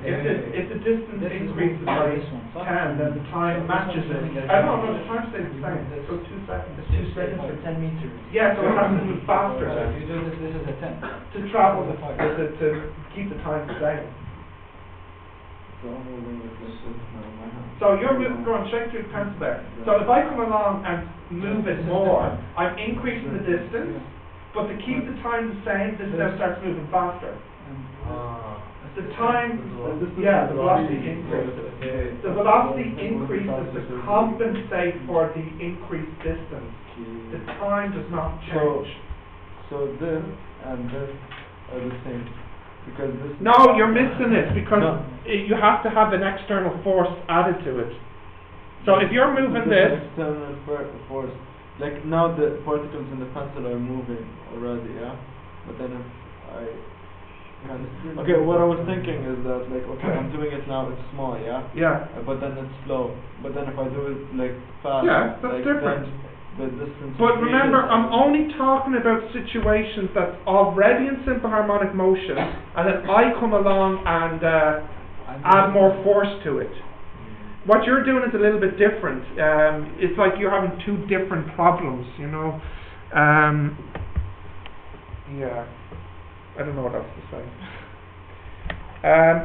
if the distance This is increases moving by this one. 10, then the time matches it. I don't know, the time stays the same. So 2 seconds. 2 seconds for 10 meters. Yeah, so it has to move faster So if then you do this, this is a 10. to travel to keep the time the same. So I'm moving with this now in my hand. So you're moving, go on, shake through the pencil there. So if I come along and move it more, I'm increasing the distance, but to keep the time the same, this now starts moving faster. The time, yeah, the velocity increases. The velocity increases to compensate for the increased distance. The time does not change. So this and this are the same, because this. No, you're missing it because No. you have to have an external force added to it. So if you're moving This this, external force, like now the particles in the pencil are moving already, yeah. But then if I okay, what I was thinking is that like okay, I'm doing it now, it's small, yeah. yeah, But then it's slow. But then if I do it like fast, Yeah, that's like different. then the distance. but remember, increases. I'm only talking about situations that's already in simple harmonic motion, and then I come along and add more force to it. What you're doing is a little bit different. It's like you're having 2 different problems, you know. Yeah, I don't know what else to say.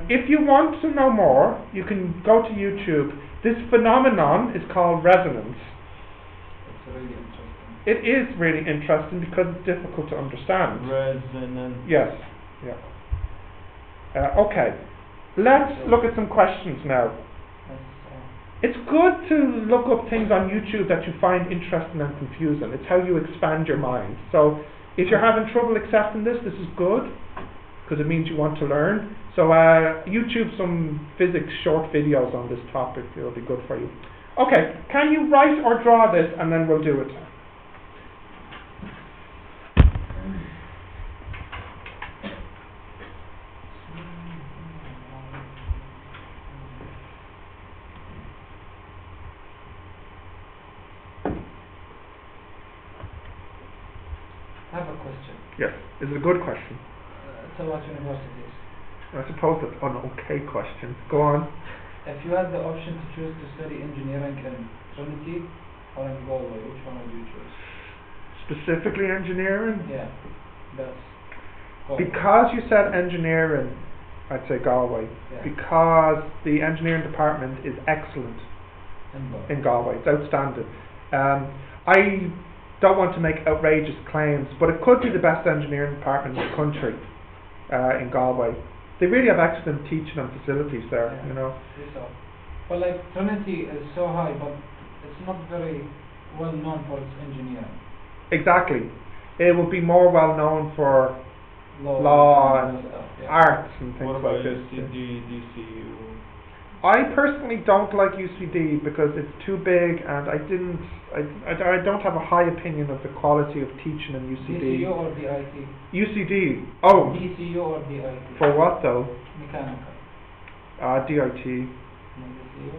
If you want to know more, you can go to YouTube. This phenomenon is called resonance. It's really interesting. It is really interesting because it's difficult to understand. Resonance. Yes, yeah. Okay, let's look at some questions now. It's good to look up things on YouTube that you find interesting and confusing. It's how you expand your mind. So if you're having trouble accepting this is good, because it means you want to learn. So YouTube some physics short videos on this topic. It'll be good for you. Okay, can you write or draw this and then we'll do it. I have a question. Yes, is it a good question? It's about universities. I suppose it's an okay question. Go on. If you had the option to choose to study engineering in Trinity or in Galway, which one would you choose? Specifically engineering? Yeah, that's Galway. Because you said engineering, I'd say Galway. Yeah. Because the engineering department is excellent in Galway. It's outstanding. I don't want to make outrageous claims, but it could be the best engineering department in the country in Galway. They really have excellent teaching and facilities there, Yeah. you know. So, but like Trinity is so high, but it's not very well known for its engineering. Exactly. It will be more well known for law and stuff. Yeah. arts and things What about like this. UCD, DCU? I personally don't like UCD because it's too big, and I don't have a high opinion of the quality of teaching in UCD. DCU or DIT? UCD. Oh, DCU or DIT? for what though? Mechanical. DIT. No DCU?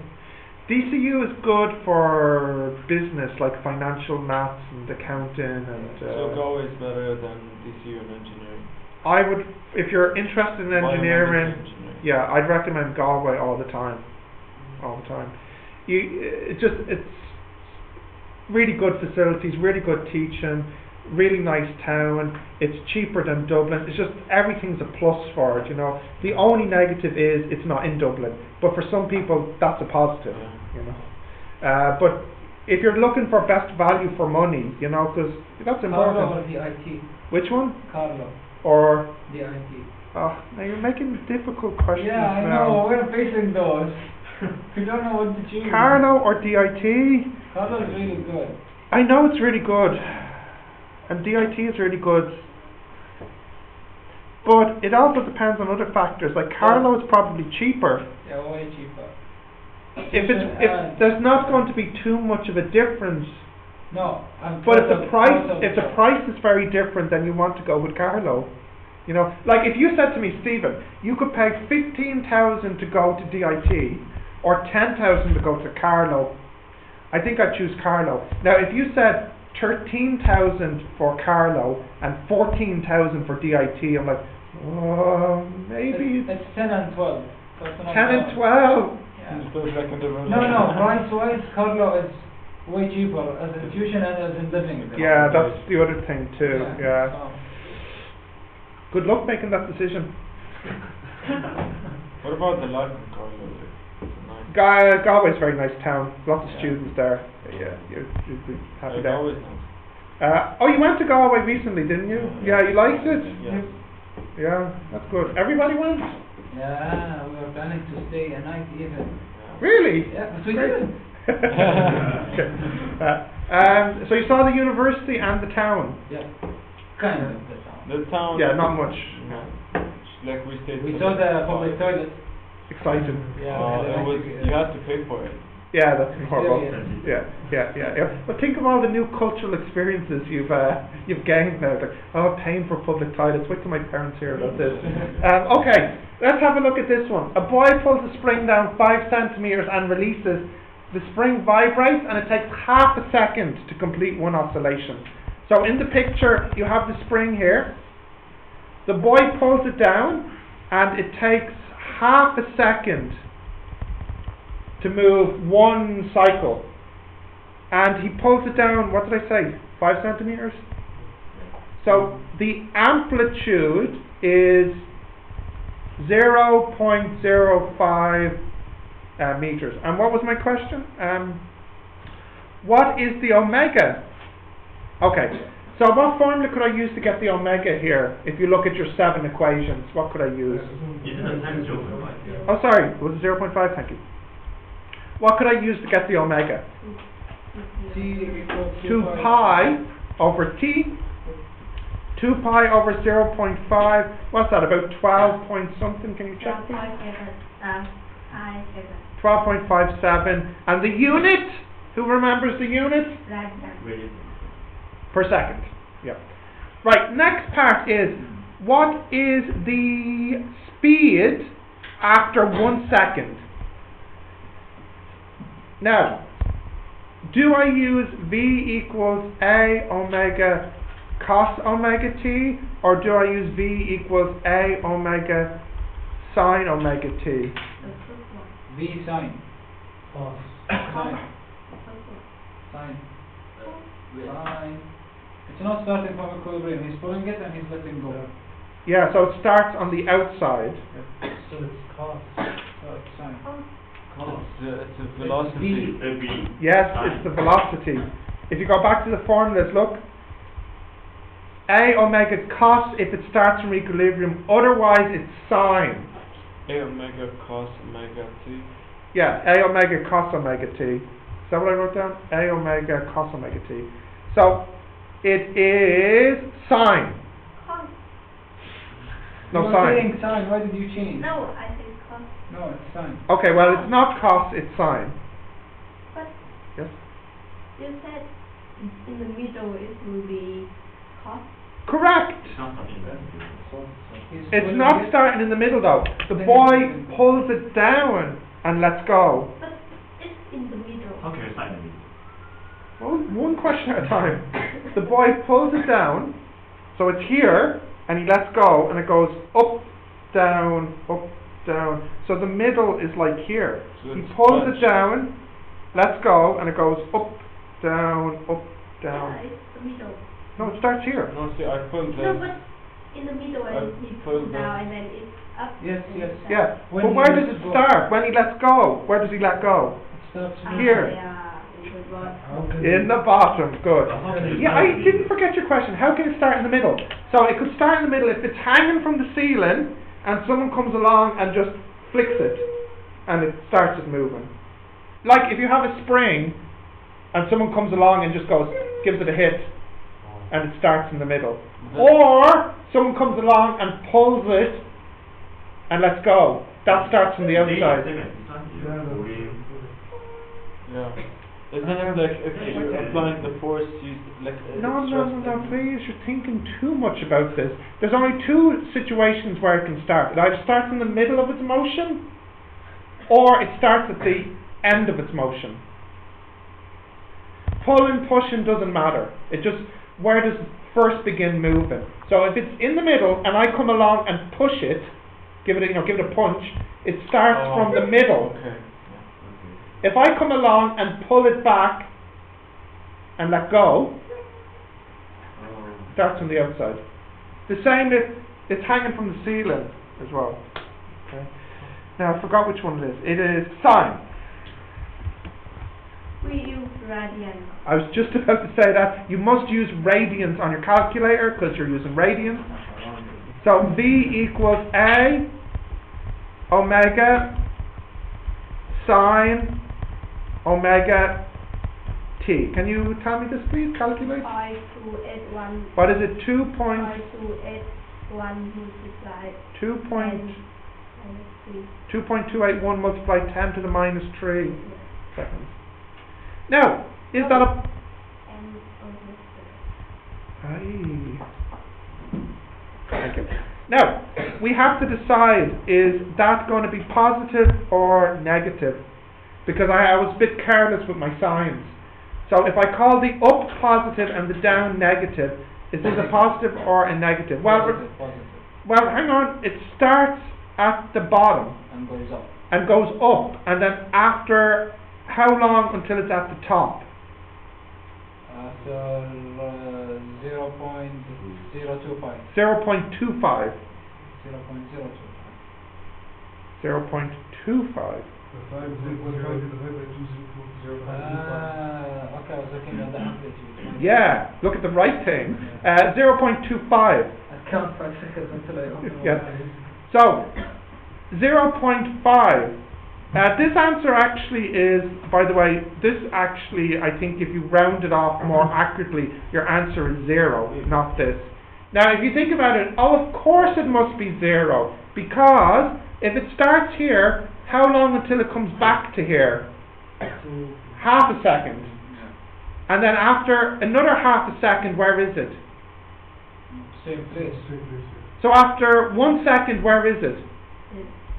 DCU is good for business, like financial maths and accounting and. So Galway is better than DCU in engineering. I would, if you're interested in engineering, Biomedical engineering. yeah, I'd recommend Galway all the time. All the time. It's really good facilities, really good teaching, really nice town. It's cheaper than Dublin. It's just everything's a plus for it, you know. The only negative is it's not in Dublin, but for some people that's a positive, Yeah. you know. But if you're looking for best value for money, you know, because that's Carlo or important. DIT? Which one? Carlo, Or DIT. oh, now you're making difficult questions Yeah, I now. know, we're facing those. We don't know what to choose. Carlo or DIT? Carlo is really good. I know it's really good, and DIT is really good, but it also depends on other factors. Like Carlo is probably cheaper. Yeah, way cheaper. If there's not going to be too much of a difference, No, but if the price is very different, then you want to go with Carlo. You know, like if you said to me, Stephen, you could pay 15,000 to go to DIT or 10,000 to go to Carlo, I think I'd choose Carlo. Now, if you said 13,000 for Carlo and 14,000 for DIT, I'm like, oh, maybe it's 10 and 12. So it's not 10 and bad. 12. Yeah. It feels like a different No, price-wise, Carlo is way cheaper as a tuition and as in living. Yeah, that's the other thing too. Yeah. So. Good luck making that decision. What about the life in Carlo? It's nice. Galway's a very nice town. Lots of Yeah. students there. Yeah, you'd be happy It's there. always nice. Oh, you went to Galway recently, didn't you? Yeah, you liked it? Yes. Yeah, that's good. Everybody went? Yeah, we were planning to stay a night even. Really? Yeah, but we Great. didn't. Okay. So you saw the university and the town? Yeah, kind of the town. The town. Yeah, not much. No. Like we stayed. We for saw the public toilet. Exciting. Yeah, it was. You had to pay for it. Yeah, that's horrible. Experience. Yeah. But think of all the new cultural experiences you've gained now. Like, paying for public toilets. Wait till my parents hear about this. Okay, let's have a look at this one. A boy pulls a spring down 5 centimeters and releases. The spring vibrates and it takes half a second to complete one oscillation. So in the picture, you have the spring here. The boy pulls it down and it takes half a second to move one cycle. And he pulls it down, what did I say, 5 centimeters? So the amplitude is 0.05 meters. And what was my question? What is the omega? Okay, so what formula could I use to get the omega here? If you look at your 7 equations, what could I use? Oh, sorry, it was 0.5, thank you. What could I use to get the omega? T equals 2 pi over t. 2 pi over 0.5. What's that, about 12 point something? Can you check? 12.57. And the unit? Who remembers the unit? Per second. Yep. Right, next part is, what is the speed after 1 second? Now, do I use V equals A omega cos omega t, or do I use V equals A omega sine omega t? V sine. Cos. Sine. Sine. Sine. It's not starting from equilibrium. He's pulling it and he's letting go. Yeah, so it starts on the outside. So it's cos. So it's sine. It's a velocity. Yes, it's the velocity. If you go back to the formulas, look. A omega cos if it starts from equilibrium, otherwise it's sine. A omega cos omega t. Yeah, A omega cos omega t. Is that what I wrote down? A omega cos omega t. So it is sine. No, You were sine. saying sine. Why did you change? No, I think cos. No, it's sine. Okay, well it's not cos, it's sine. But Yes? you said in the middle it will be cos. Correct. He's It's pulling not it. starting in the middle though. The Then boy it's- pulls it down and lets go. But it's in the middle. Well, one question at a time. The boy pulls it down, so it's here, and he lets go, and it goes up, down, up, down. So the middle is like here. So He it's pulls fudge. it down, lets go, and it goes up, down, up, Yeah, down. it's the middle. No, it starts here. No, see, I pulled No, the. but in the middle I and he pulled pulls down and then it's up. Yes, and yes. down. Yeah, When but he where does lets it go. start? When he lets go, where does he let go? It starts Ah, Here. yeah. the bottom. How can In the bottom, good. Yeah, I didn't forget your question. How can it start in the middle? So it could start in the middle if it's hanging from the ceiling and someone comes along and just flicks it and it starts it moving. Like if you have a spring and someone comes along and just gives it a hit and it starts in the middle. Or someone comes along and pulls it and lets go. That starts from the outside. Yeah. Isn't it like if you're applying the force, you like? No, please, you're thinking too much about this. There's only two situations where it can start. It either starts in the middle of its motion, or it starts at the end of its motion. Pulling, pushing doesn't matter. It just, where does it first begin moving? So if it's in the middle and I come along and push it, give it a punch, it starts from the middle. Okay. If I come along and pull it back and let go, it starts from the outside. The same if it's hanging from the ceiling as well. Okay. Now I forgot which one it is. It is sine. We use radian. I was just about to say that. You must use radians on your calculator because you're using radians. So V equals A omega sine omega t. Can you tell me this, please? Calculate. 528 What is it? 528 multiplied 2.281 multiplied 10 to the minus 3 seconds. Now, is that a... Thank you. Now, we have to decide, is that going to be positive or negative? Because I was a bit careless with my signs. So if I call the up positive and the down negative, is this a positive or a negative? Well, Positive. well, hang on. It starts at the bottom And goes up. and goes up, and then after how long until it's at the top? After 0.025. 0.25. 0.025. 0.25. Okay, I was looking at the amplitude. Yeah, look at the right thing. 0.25. I count 5 seconds until I open my Yeah. eyes. So, 0.5. This answer actually is, by the way, this actually, I think if you round it off more accurately, your answer is 0, not this. Now, if you think about it, of course it must be 0, because if it starts here, how long until it comes back to here? Half a second. And then after another half a second, where is it? Same place. So after 1 second, where is it?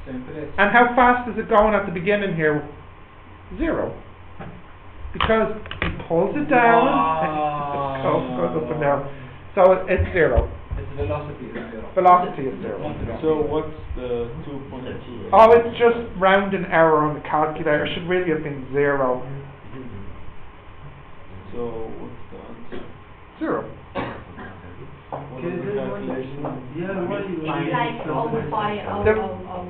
Same place. And how fast is it going at the beginning here? 0. Because he pulls it down, it goes up and down. So it's 0. Its velocity is 0. Velocity is 0. So what's the 2.2? Oh, it's just rounding error on the calculator. It should really have been 0. So what's the answer? 0. What is the calculation? It's like over by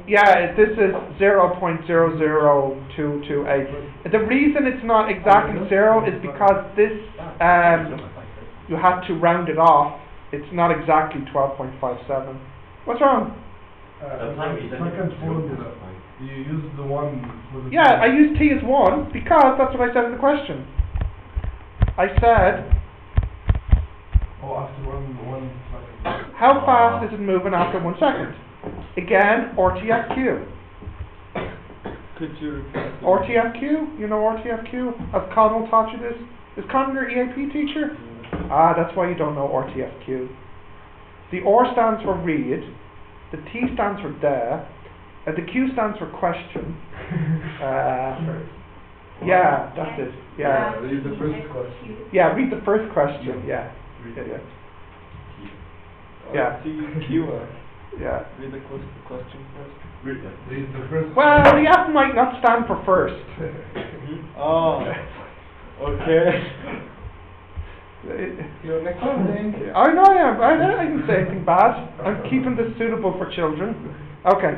Yeah, this is 0.00228. The reason it's not exactly 0 is because this, you had to round it off. It's not exactly 12.57. What's wrong? Second formula. You use the one for the... Yeah, I used t as 1 because that's what I said in the question. I said, after one second. how fast is it moving after 1 second? Again, RTFQ. Could you repeat? RTFQ? You know RTFQ? Has Connell taught you this? Is Connell your EAP teacher? Ah, that's why you don't know RTFQ. The R stands for read, the T stands for dare, the Q stands for question. Yeah, that's it. Yeah. Read the first question. Yeah, read the first question. Yeah. Yeah. TQR. Yeah. Read the question first. Read the first Well, the F might not stand for first. Oh. Okay. You're recording. I know I am. I didn't say anything bad. I'm keeping this suitable for children. Okay.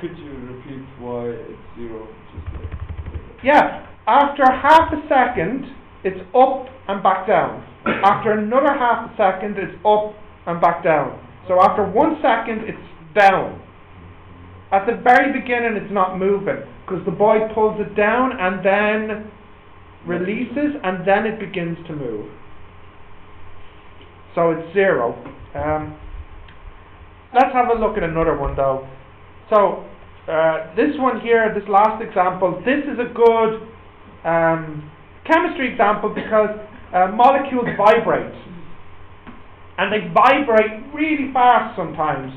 Could you repeat why it's 0? Just like Yeah. After half a second, it's up and back down. After another half a second, it's up and back down. So after 1 second, it's down. At the very beginning, it's not moving because the boy pulls it down and then releases, and then it begins to move. So it's 0. Let's have a look at another one though. So this one here, this last example, this is a good chemistry example because molecules vibrate. And they vibrate really fast sometimes.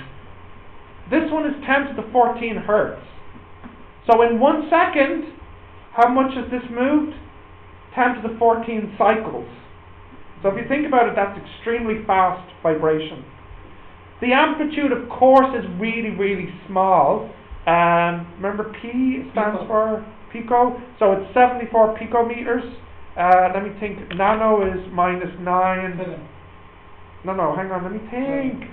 This one is 10 to the 14 hertz. So in 1 second, how much has this moved? 10 to the 14 cycles. So if you think about it, that's extremely fast vibration. The amplitude, of course, is really, really small. Remember P stands for pico, so it's 74 picometers. Let me think, nano is minus 9. No, hang on, let me think.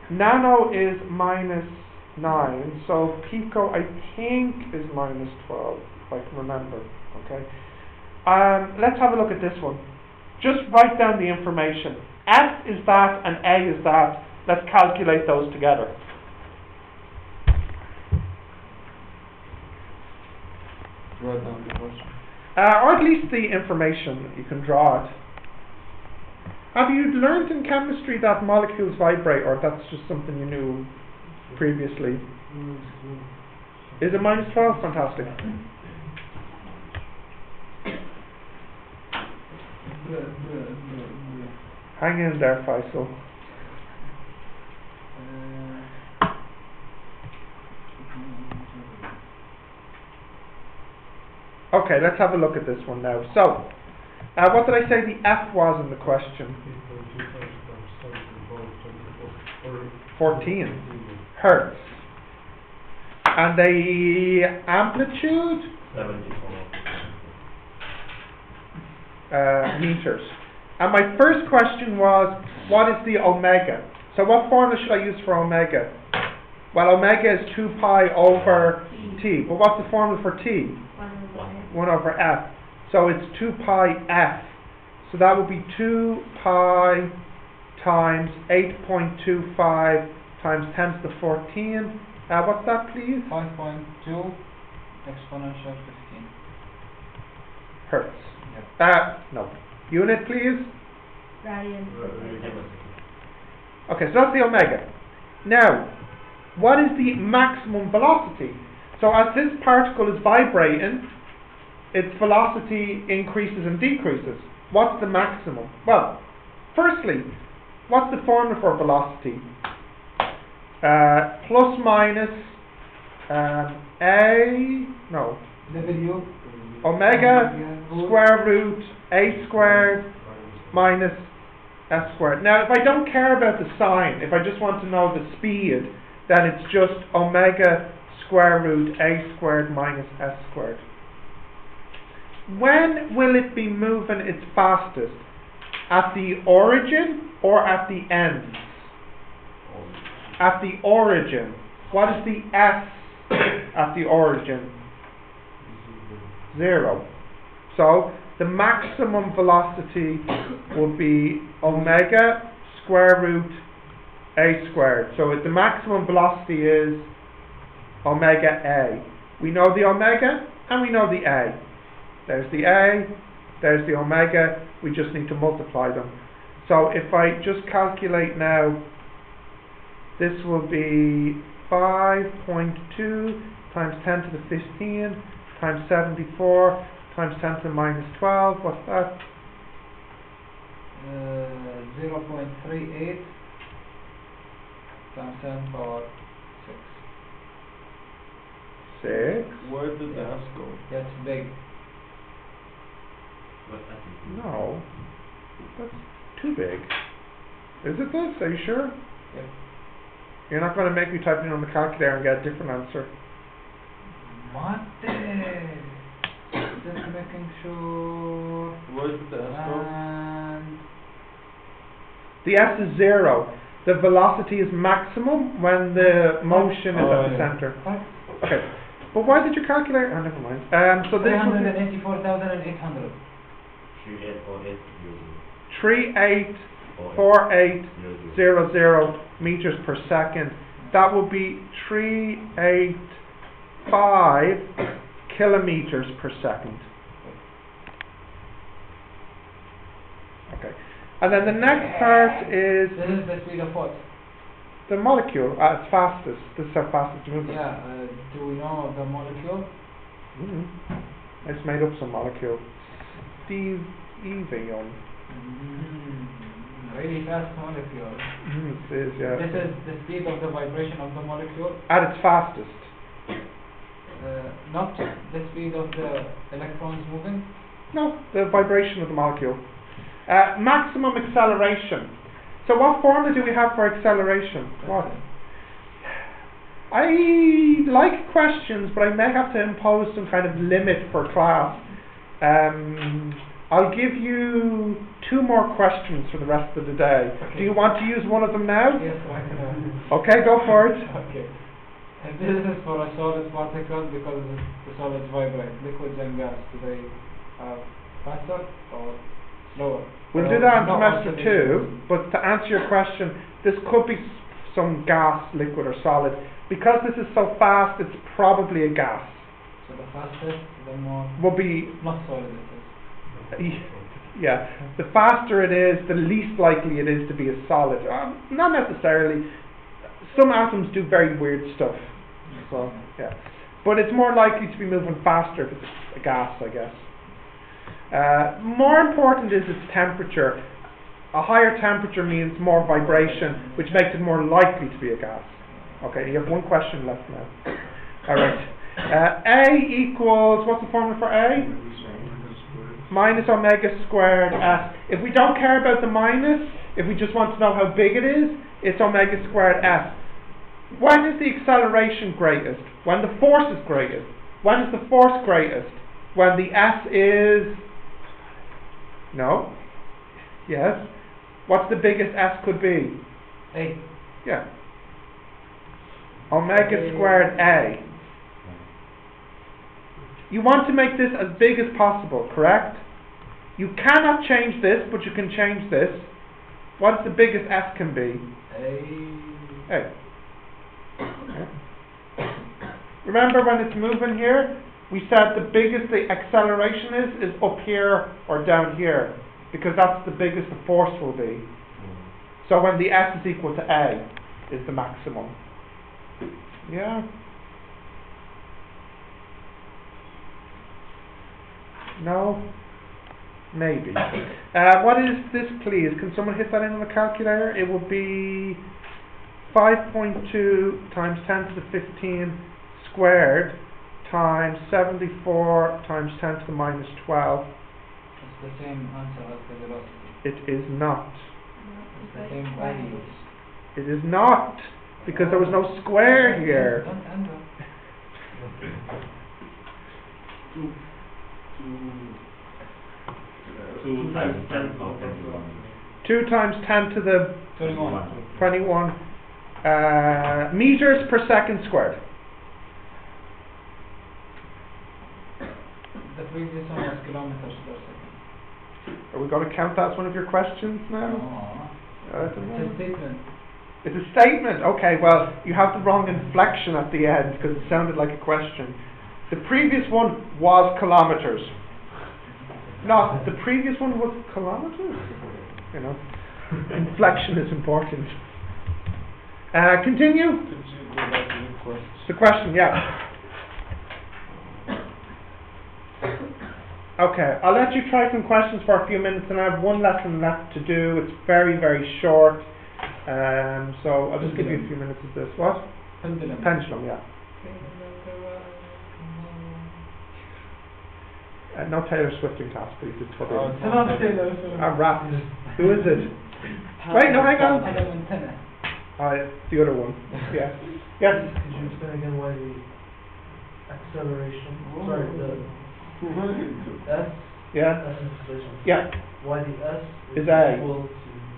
Nano is minus 9, so pico I think is minus 12, if I can remember. Okay. Let's have a look at this one. Just write down the information. F is that and A is that. Let's calculate those together. Write down the question. Or at least the information, you can draw it. Have you learned in chemistry that molecules vibrate, or that's just something you knew previously? Is it minus 12? Fantastic. Hang in there, Faisal. Okay, let's have a look at this one now. So, what did I say the F was in the question? 14 hertz. And the amplitude? 74 meters. And my first question was, what is the omega? So what formula should I use for omega? Well, omega is 2 pi over t. But what's the formula for t? 1 over f. So it's 2 pi f. So that would be 2 pi times 8.25 times 10 to the 14. What's that, please? 5.2 exponential 15. Hertz. Yep. No. Unit, please? Radian. Okay, so that's the omega. Now, what is the maximum velocity? So as this particle is vibrating, its velocity increases and decreases. What's the maximum? Well, firstly, what's the formula for velocity? Plus minus W omega square root a squared minus s squared. Now, if I don't care about the sign, if I just want to know the speed, then it's just omega square root a squared minus s squared. When will it be moving its fastest? At the origin or at the ends? At the origin. What is the s at the origin? 0. So the maximum velocity will be omega square root a squared. So the maximum velocity is omega a. We know the omega and we know the a. There's the a, there's the omega, we just need to multiply them. So if I just calculate now, this will be 5.2 times 10 to the 15 times 74 times 10 to the minus 12. What's that? 0.38 times 10 power 6. 6? Where did the S go? That's big. No. That's too big. Is it this? Are you sure? Yep. You're not going to make me type it in on the calculator and get a different answer. Just making sure. Where did the S go? And The S is 0. The velocity is maximum when the motion is at the center. Okay. But why did you calculate? Oh, never mind. So this would be 384,800. 384800 meters per second. That would be 385 kilometers per second. Okay. And then the next part is This is the speed of what? the molecule at its fastest. This is how fast it's moving. Yeah, do we know the molecule? I just made up some molecule. Steve Evian. Really fast molecule. It is, yeah. This is the speed of the vibration of the molecule, At its fastest. not the speed of the electrons moving. No, the vibration of the molecule. Maximum acceleration. So what formula do we have for acceleration? What? I like questions, but I may have to impose some kind of limit for class. I'll give you 2 more questions for the rest of the day. Okay. Do you want to use one of them now? Yes, I can. Okay, go for it. Okay. And this is for a solid particle because the solids vibrate. Liquids and gas, do they have faster or slower? We'll do that in semester 2, but to answer your question, this could be some gas, liquid or solid. Because this is so fast, it's probably a gas. So the fastest, the more Will be, not solid it is. yeah, the faster it is, the least likely it is to be a solid. Not necessarily. Some atoms do very weird stuff. So, yeah. But it's more likely to be moving faster if it's a gas, I guess. More important is its temperature. A higher temperature means more vibration, which makes it more likely to be a gas. Okay, you have 1 question left now. Alright. A equals, what's the formula for A? Minus omega squared S. If we don't care about the minus, if we just want to know how big it is, it's omega squared S. When is the acceleration greatest? When the force is greatest. When is the force greatest? When the S is... No? Yes? What's the biggest S could be? A. Yeah. Omega squared A. You want to make this as big as possible, correct? You cannot change this, but you can change this. What's the biggest S can be? A. Remember when it's moving here, we said the biggest the acceleration is up here or down here, because that's the biggest the force will be. So when the S is equal to A is the maximum. Yeah? No? Maybe. What is this, please? Can someone hit that in on the calculator? It will be 5.2 times 10 to the 15 squared times 74 times 10 to the minus 12. It's the same answer as the velocity. It is not. It's the same values. It is not, because there was no square here. Don't enter. 2 times 10 to the 21. 2 times 10 to the 21 meters per second squared. The previous one was kilometers per second. Are we going to count that as one of your questions now? No. I don't know. It's a statement. It's a statement. Okay, well, you have the wrong inflection at the end because it sounded like a question. The previous one was kilometers. No, the previous one was kilometers. You know, inflection is important. Continue. The question, yeah. Okay, I'll let you try some questions for a few minutes, and I have 1 lesson left to do. It's very, very short. So I'll just give you a few minutes of this. What? Pendulum. Pendulum, yeah. No Taylor Swift in class, please. It's for the It's not Taylor Swift. rap. Who is it? Wait, no, hang on. Adam antenna. It's the other one. Yeah. Yes. Could you explain again why the acceleration, sorry, the S, Yeah. S is acceleration. Yeah. Why the S Is A. equal to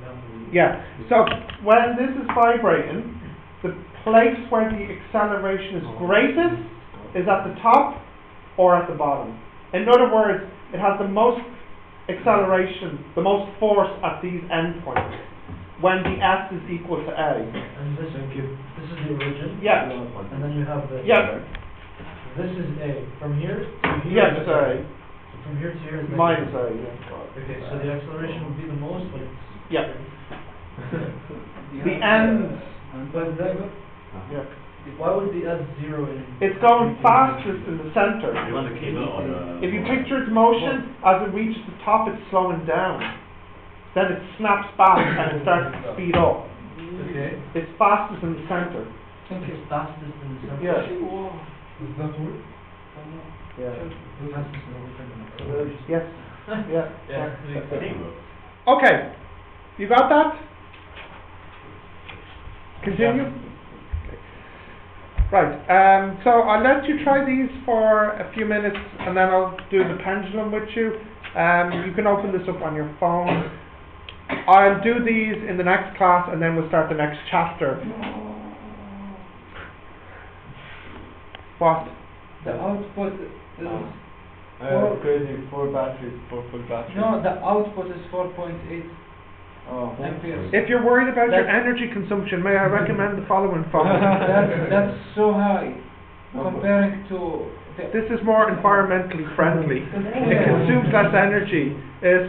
W? Yeah. So when this is vibrating, the place where the acceleration is greatest is at the top or at the bottom. In other words, it has the most acceleration, the most force at these endpoints when the S is equal to A. And this is the origin. Yeah. And then you have the. Yeah. This is A. From here to here. Yes, is A. So from here to here is Minus negative. A, yeah. Okay, so the acceleration would be the most, but it's. Yeah. The ends. But that, Yeah. why would the S zero in? It's going fastest in the center. You want the cable or the? If you picture its motion, as it reaches the top, it's slowing down. Then it snaps back and it starts to speed up. Okay. It's fastest in the center. It's fastest in the center. Yeah. Does that work? Yeah. Fastest in the center. Yes. Yeah. Yeah. Okay. You got that? Continue. Right. So I'll let you try these for a few minutes, and then I'll do the pendulum with you. You can open this up on your phone. I'll do these in the next class, and then we'll start the next chapter. What? The output is Crazy, 4 batteries, 4 full batteries. no, the output is 4.8 Oh. amperes. If you're worried about your That's- energy consumption, may I recommend the following phone? That's so high comparing to the This is more environmentally friendly. It consumes less energy.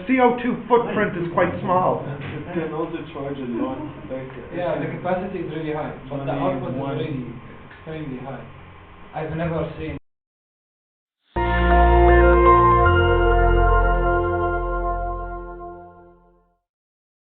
CO2 footprint is quite small. It can also charge a lot. Like, yeah, the capacity is really high, but the output is 21. really extremely high. I've never seen